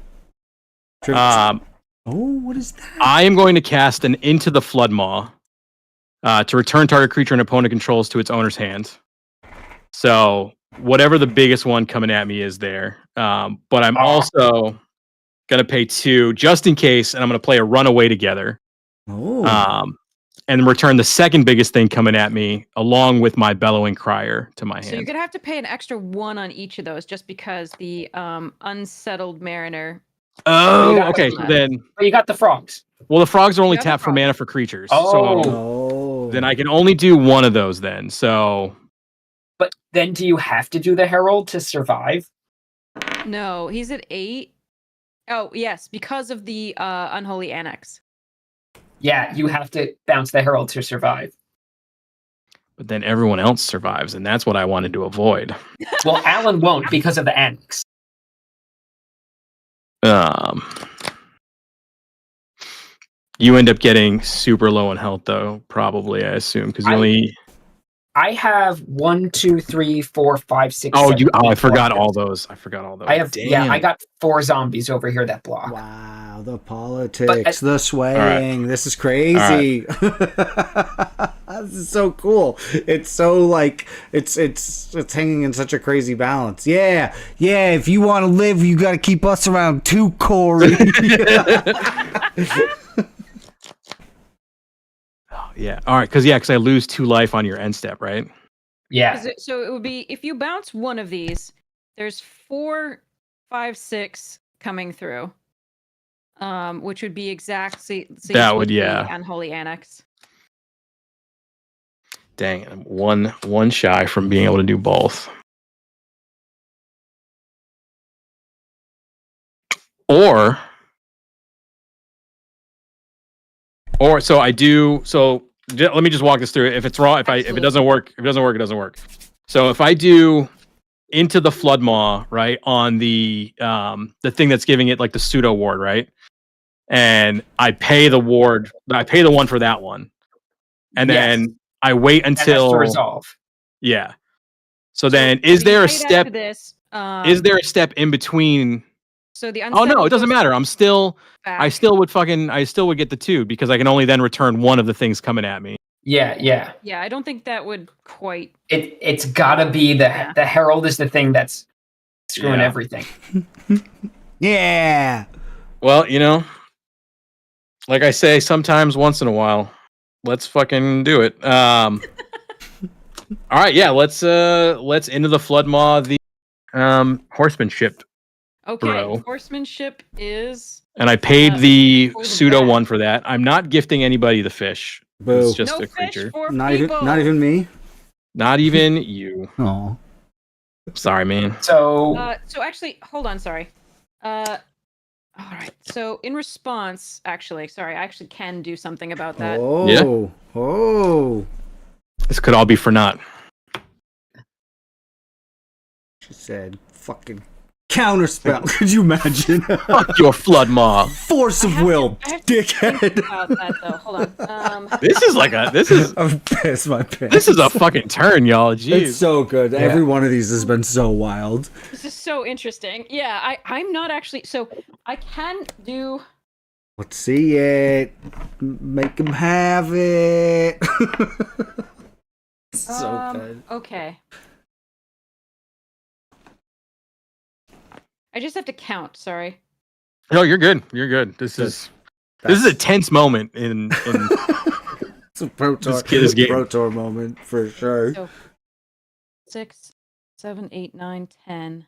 What is that? I am going to cast an Into the Floodmaw to return target creature an opponent controls to its owner's hand. So whatever the biggest one coming at me is there. But I'm also going to pay 2 just in case, and I'm going to play a Runaway Together. And return the second biggest thing coming at me along with my Bellowing Crier to my hand. So you're going to have to pay an extra 1 on each of those just because the Unsettled Mariner Oh, got okay. the- So then, But you got the frogs. well, the frogs are only You have the tapped for frogs. mana for creatures. Oh. So then I can only do one of those then. So But then do you have to do the Herald to survive? No, he's at 8. Oh, yes, because of the Unholy Annex. Yeah, you have to bounce the Herald to survive. but then everyone else survives, and that's what I wanted to avoid. Well, Alan won't because of the Annex. You end up getting super low in health though, probably, I assume, because you only I have 1, 2, 3, 4, 5, 6. Oh, 7, I 8 forgot blockers. all those. I forgot all those. I have Damn. I got 4 zombies over here that block. Wow, the politics, the swaying. Right. This is crazy. This is so cool. It's so like it's hanging in such a crazy balance. Yeah. If you want to live, you got to keep us around too, Corey. Yeah. All right. Because I lose 2 life on your end step, right? Yeah. So it would be if you bounce one of these, there's 4, 5, 6 coming through, which would be exactly That would, the yeah. Unholy Annex. Dang, I'm one shy from being able to do both. Or so I do. So let me just walk this through. If it's wrong, if it doesn't work, it doesn't work. So if I do into the Flood Maw, right, on the thing that's giving it like the pseudo ward, right, and I pay the ward, I pay the one for that one, and then I wait until to resolve. Yeah. So then, is there a right step? after this, Is there a step in between? So the Oh no, it doesn't matter. I'm still. back. I still would get the 2 because I can only then return one of the things coming at me. Yeah. Yeah, I don't think that would quite. It's gotta be the Herald is the thing that's screwing Yeah. everything. Yeah. Well, like I say, sometimes once in a while, let's fucking do it. All right, yeah, let's into the Flood Maw, the horsemanship. Okay, Bro. horsemanship is. And I paid the for the pseudo back. one for that. I'm not gifting anybody the fish. Boo. It's just No a fish creature. for Not people. even me. Not even you. Oh. Sorry, man. So So actually, hold on. Sorry. All right. So in response, I actually can do something about that. Oh. Yeah. Oh. This could all be for naught. She said, "Fucking counterspell." Could you imagine? Fuck your Flood Maw. Force of will, I have to dickhead. think about that though. Hold on. This is I'm pissed my pants. this is a fucking turn, y'all. Jeez. It's so good. Every one of these has been so wild. This is so interesting. Yeah, I'm not actually. So I can do. Let's see it. Make him have it. So good. Okay. I just have to count. Sorry. No, you're good. You're good. This is a tense moment in It's a Pro Tour, this game. Pro Tour moment for sure. So 6, 7, 8, 9, 10,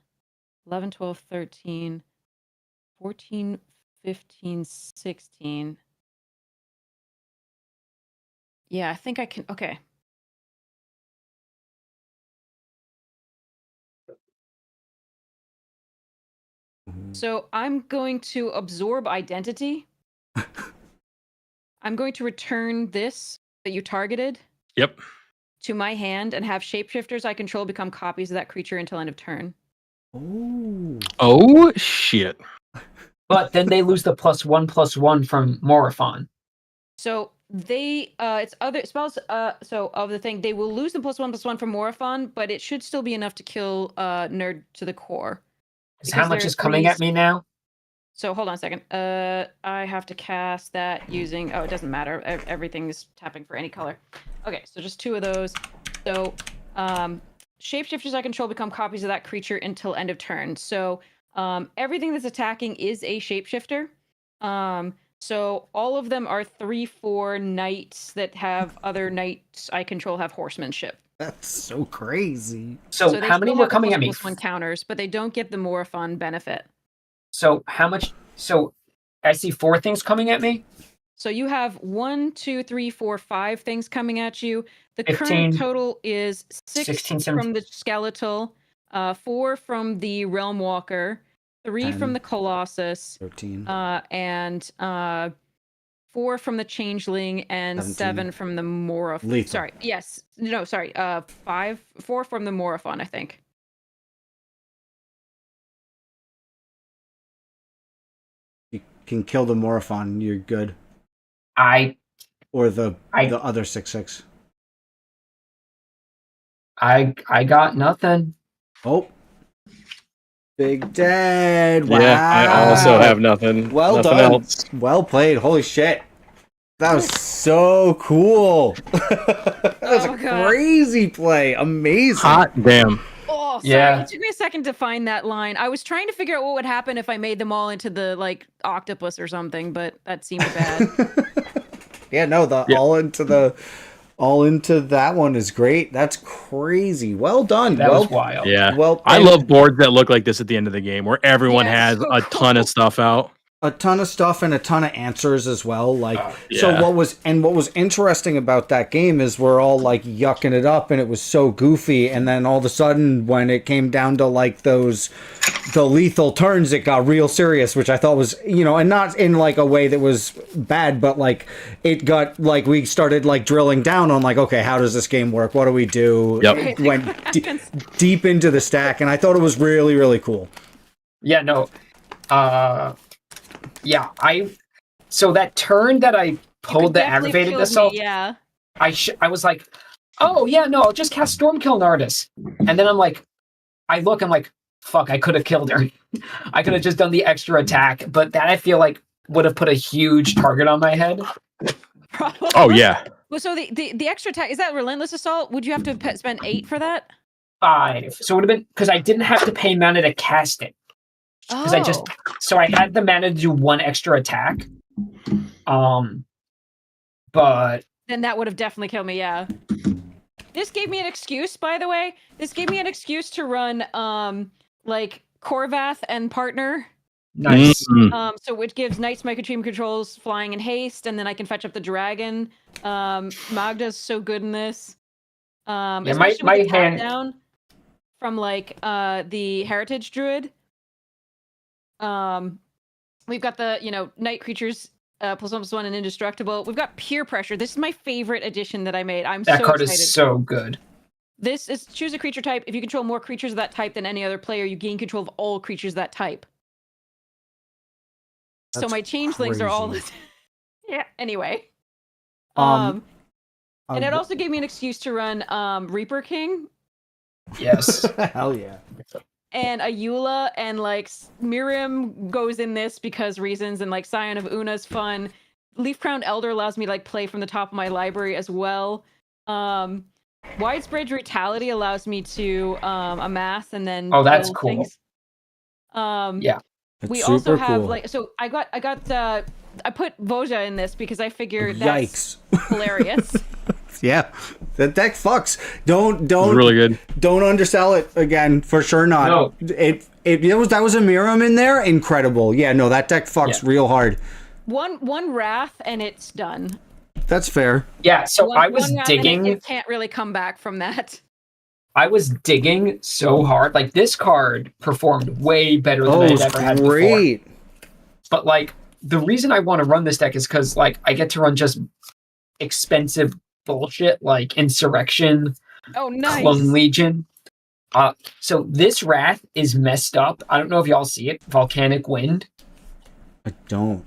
11, 12, 13, 14, 15, 16. Yeah, I think I can. Okay. So I'm going to absorb identity. I'm going to return this that you targeted Yep. to my hand and have shapeshifters I control become copies of that creature until end of turn. Oh. Oh shit. but then they lose the +1/+1 from Morophon. So they it's other spells so of the thing they will lose the +1/+1 from Morophon, but it should still be enough to kill Nerd to the Core. Is how much is coming at me now? So hold on a second. I have to cast that using. Oh, it doesn't matter. Everything is tapping for any color. Okay, so just 2 of those. So, shapeshifters I control become copies of that creature until end of turn. So, everything that's attacking is a shapeshifter. So all of them are 3/4 knights that have other knights I control have horsemanship. That's so crazy. So they how many still were have the coming at me? +1 counters, but they don't get the Morophon benefit. So how much So I see 4 things coming at me. So you have 1, 2, 3, 4, 5 things coming at you. The 15, current total is 6 16, from the skeletal, 4 from the realm walker, 3 10, from the colossus, 13, and 4 from the changeling, and 17. 7 from the Morophon. Lethal. Sorry, yes, no, sorry, 4 from the Morophon, I think. You can kill the Morophon, you're good. Or the other 6/6. I got nothing. Oh. Big Dead. Wow. Yeah, I also have nothing. Well nothing done. else. Well played. Holy shit. That was so cool. That was a crazy play. Amazing. Hot damn. Oh, sorry. Yeah. It took me a second to find that line. I was trying to figure out what would happen if I made them all into the like octopus or something, but that seemed bad. Yeah, no, all into that one is great. That's crazy. Well done. That was wild. Yeah. Well, I love boards that look like this at the end of the game, where everyone Yeah, has so a ton of stuff out. a ton of stuff and a ton of answers as well. Like, Yeah. so what was interesting about that game is we're all like yucking it up and it was so goofy. And then all of a sudden when it came down to like the lethal turns, it got real serious, which I thought was, and not in like a way that was bad, but like it got like, we started like drilling down on like, okay, how does this game work? What do we do? Yep. It went deep into the stack. And I thought it was really, really cool. Yeah, no. Yeah, so that turn that I pulled the aggravated assault, yeah. I was like, oh yeah, no, I'll just cast Stormkill Nardus. And then I'm like, I'm like, fuck, I could have killed her. I could have just done the extra attack, but that I feel like would have put a huge target on my head. Probably. Oh yeah. Well, so the extra attack, is that Relentless Assault? Would you have to spend 8 for that? 5. So it would have been, because I didn't have to pay mana to cast it. Because so I had the mana to do 1 extra attack. But then that would have definitely killed me, yeah. This gave me an excuse, by the way. This gave me an excuse to run like Korvath and partner. Nice. So which gives Knight's Microtream controls flying and haste, and then I can fetch up the dragon. Magda's so good in this. Especially my with the hand down from like the Heritage Druid. We've got the night creatures +1/+1 and indestructible. We've got peer pressure. This is my favorite addition that I made. That so card excited. is so good. This is choose a creature type. If you control more creatures of that type than any other player, you gain control of all creatures of that type. So my changelings are all yeah. Anyway, and it also gave me an excuse to run Reaper King. Yes. Hell yeah. And Ayula and like Miriam goes in this because reasons, and like Scion of Una's fun. Leaf Crowned Elder allows me to like play from the top of my library as well. Widespread Brutality allows me to amass and then that's build cool. things. Yeah. We It's also super have cool. like, so I put Voja in this because I figured that's Yikes. hilarious. Yeah, the deck fucks. Don't really good. Don't undersell it again, for sure not. No. That was a Miriam in there, incredible. Yeah, no, that deck fucks real hard. One Wrath and it's done. That's fair. Yeah, so I was One Wrath digging. and it can't really come back from that. I was digging so hard. Like this card performed way better than I'd ever had great. before. But like the reason I want to run this deck is because like I get to run just expensive bullshit like Insurrection, Oh, nice. Clone Legion. So this Wrath is messed up. I don't know if y'all see it. Volcanic Wind. I don't.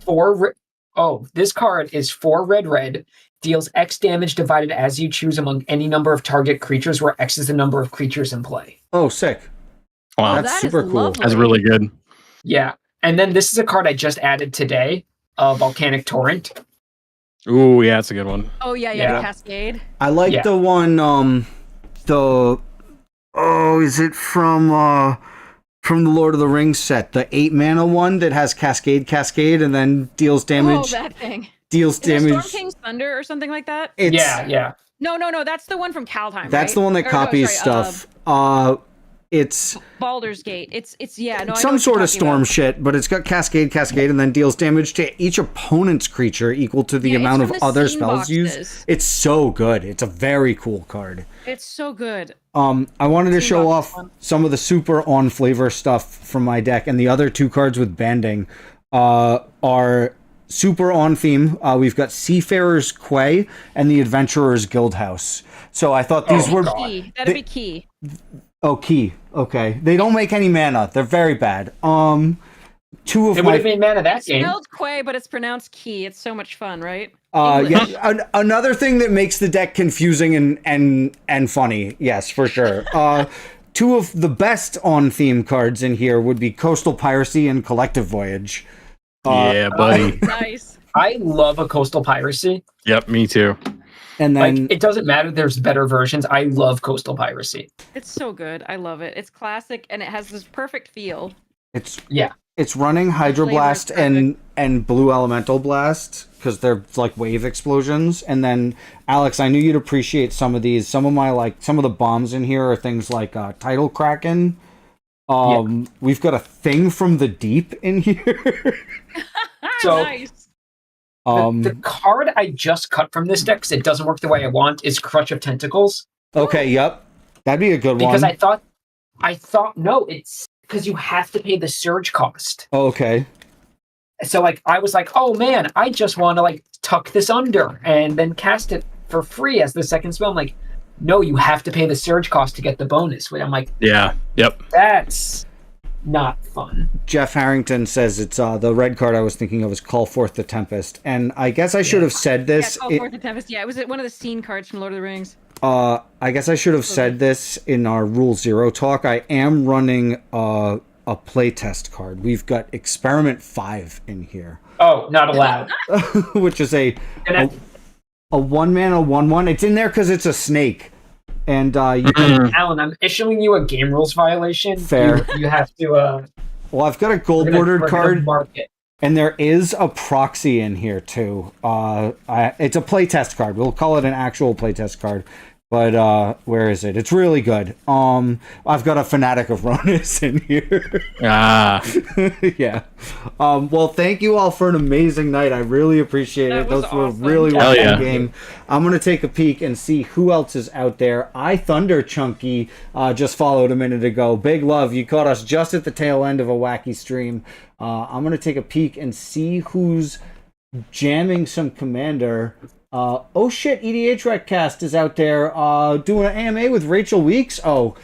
This card is 4 red. Deals X damage divided as you choose among any number of target creatures, where X is the number of creatures in play. Oh, sick. Wow, That's super cool. lovely. That's really good. Yeah. And then this is a card I just added today, Volcanic Torrent. Ooh, yeah, that's a good one. Oh yeah, Yeah. the Cascade. I like the one. Is it from the Lord of the Rings set? The 8 mana one that has Cascade, and then deals damage. Oh, that thing. Deals Is it damage. Storm King's Thunder or something like that? It's, Yeah. No, that's the one from Kaldheim. That's right? the one that Or, no, copies sorry, stuff. it's Baldur's Gate. It's yeah. No, I know some what sort you're of talking storm about. shit, but it's got cascade, and then deals damage to each opponent's creature equal to the Yeah, it's amount of from the other scene spells used. boxes. It's so good. It's a very cool card. It's so good. I wanted to Scene show box is off fun. some of the super on flavor stuff from my deck, and the other two cards with banding are super on theme. We've got Seafarer's Quay and the Adventurer's Guildhouse. So I thought these were Key. That'd be key. key. Okay, they don't make any mana. They're very bad. Two of It would my have made mana that It's game. spelled Quay, but it's pronounced Key. It's so much fun, right? another thing that makes the deck confusing and funny. Yes, for sure. Two of the best on theme cards in here would be Coastal Piracy and Collective Voyage. Yeah, buddy. Nice. I love a Coastal Piracy. Yep, me too. And then Like, it doesn't matter. There's better versions. I love Coastal Piracy. It's so good. I love it. It's classic, and it has this perfect feel. it's running Hydroblast and Blue Elemental Blast because they're like wave explosions. And then Alex, I knew you'd appreciate some of these. Some of the bombs in here are things like Tidal Kraken. We've got a Thing from the Deep in here. So Nice. the card I just cut from this deck, because it doesn't work the way I want, is Crutch of Tentacles. Okay, yep. That'd be a good Because one. I thought no, it's because you have to pay the surge cost. Okay. So like I was like, oh man, I just want to like tuck this under and then cast it for free as the second spell. I'm like, no, you have to pay the surge cost to get the bonus. Which I'm like, Yeah. Yep. that's not fun. Jeff Harrington says it's the red card I was thinking of is Call Forth the Tempest. And I guess I should have said this. Yeah, Call Forth the Tempest. Yeah, it was one of the scene cards from Lord of the Rings. I guess I should have said this in our Rule Zero talk. I am running a playtest card. We've got Experiment 5 in here. Oh, not allowed. Which is a 1-mana 1/1. It's in there because it's a snake. And Alan, I'm issuing you a game rules violation. Fair. You have to. Well, I've got a gold we're gonna bordered card. mark it. And there is a proxy in here too. It's a playtest card. We'll call it an actual playtest card. But where is it? It's really good. I've got a Fanatic of Ronus in here. Yeah. Well, thank you all for an amazing night. I really appreciate it. was Those were awesome. really Hell well yeah. fun game. I'm gonna take a peek and see who else is out there. Thunder Chunky just followed a minute ago. Big love. You caught us just at the tail end of a wacky stream. I'm gonna take a peek and see who's jamming some Commander. Oh shit, EDH Recast is out there doing an AMA with Rachel Weeks. Oh,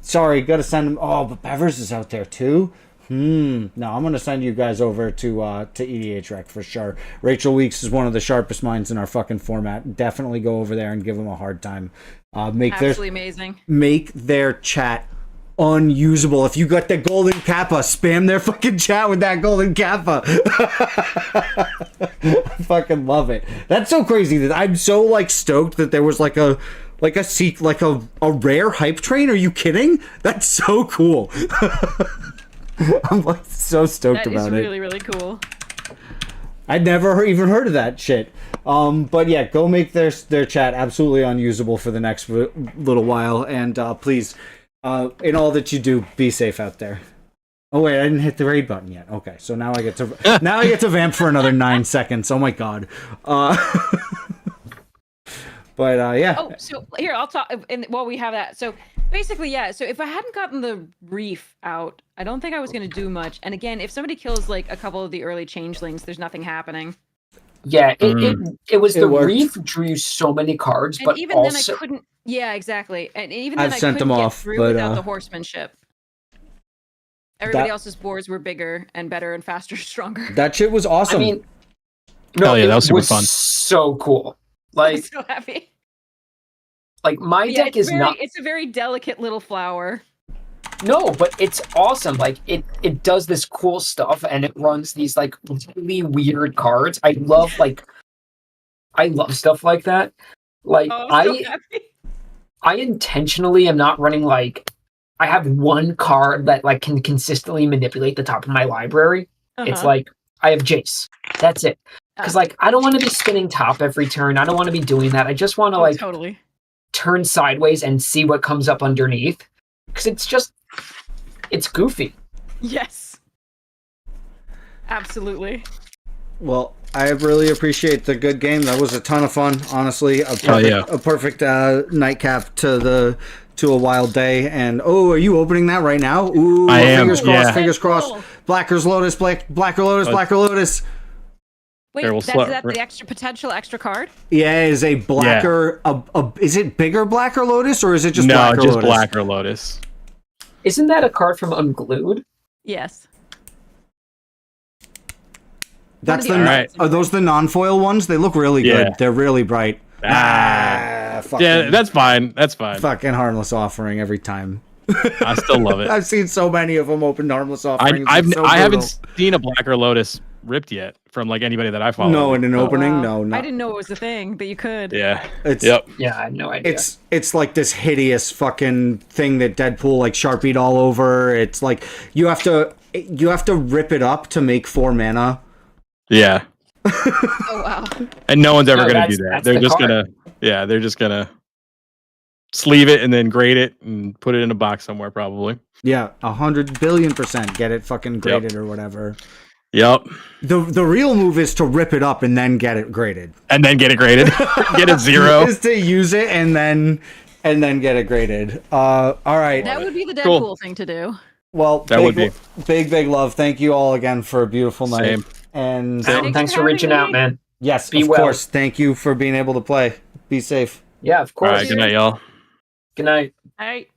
sorry, gotta send him. Oh, but Bevers is out there too. No, I'm gonna send you guys over to EDH Rec for sure. Rachel Weeks is one of the sharpest minds in our fucking format. Definitely go over there and give them a hard time. Absolutely amazing. Make their chat unusable. If you got the golden kappa, spam their fucking chat with that golden kappa. I fucking love it. That's so crazy that I'm so like stoked that there was like a rare hype train. Are you kidding? That's so cool. I'm like so stoked about it. That is really, really cool. I'd never even heard of that shit. But yeah, go make their chat absolutely unusable for the next little while, and please, in all that you do, be safe out there. Oh wait, I didn't hit the raid button yet. Okay, so now I get to vamp for another 9 seconds. Oh my god. But yeah. Oh, so here I'll talk. And while we have that, so basically, yeah. So if I hadn't gotten the reef out, I don't think I was going to do much. And again, if somebody kills like a couple of the early changelings, there's nothing happening. Yeah, it was the worked. reef drew so many cards, And but even also then, I couldn't. Yeah, exactly. And even I've then, I sent couldn't them get off, through but, without the horsemanship. Everybody That- else's boards were bigger and better and faster, stronger. That shit was awesome. I mean, Hell yeah, it that was super fun. So cool. I'm Like so happy. my Yeah, deck is not. It's a very delicate little flower. No, but it's awesome. Like it does this cool stuff and it runs these like really weird cards. I love stuff like that. Like Oh, I'm so happy. I intentionally am not running like I have one card that like can consistently manipulate the top of my library. It's Uh-huh. like I have Jace. That's it. Because like I don't want to be spinning top every turn. I don't want to be doing that. I just want to like totally turn sideways and see what comes up underneath. because it's goofy. Yes. Absolutely. Well, I really appreciate the good game. That was a ton of fun, honestly. A perfect nightcap to a wild day. And are you opening that right now? Ooh, I am. Fingers crossed. Yeah. Fingers crossed. Blacker's Lotus. Blacker Lotus. Blacker Lotus. Wait, There, we'll that's slow- that the extra potential extra card? Yeah, is a blacker. Is it bigger Blacker Lotus or is it just Blacker just Lotus? Blacker Lotus. Isn't that a card from Unglued? Yes. That's One of the Alright. Are those the non-foil ones? They look really good. Yeah. They're really bright. Fucking, Yeah, that's fine. That's fine. fucking harmless offering every time. I still love it. I've seen so many of them open harmless offerings. I It's so haven't brutal. seen a Blacker Lotus ripped yet from like anybody that I follow. No, in an opening, Wow. no, I not. didn't know it was a thing that you could. Yeah. It's Yeah, I had no idea. it's like this hideous fucking thing that Deadpool like sharpied all over. It's like you have to rip it up to make 4 mana. Yeah. Oh wow. And no one's ever No, gonna do that's that. They're the just card. they're just gonna sleeve it and then grade it and put it in a box somewhere probably. Yeah, 100 billion% get it fucking graded or whatever. Yep. The real move is to rip it up and then get it graded. And then get it graded. Get it 0. Is to use it and then get it graded. All right. That would be the Deadpool Cool. thing to do. Well, That would be. big love. Thank you all again for a beautiful night. Same. And Thanks for reaching out, man. yes, Be of well. course. Thank you for being able to play. Be safe. Yeah, of All course. right, good night, y'all. Good night. All right.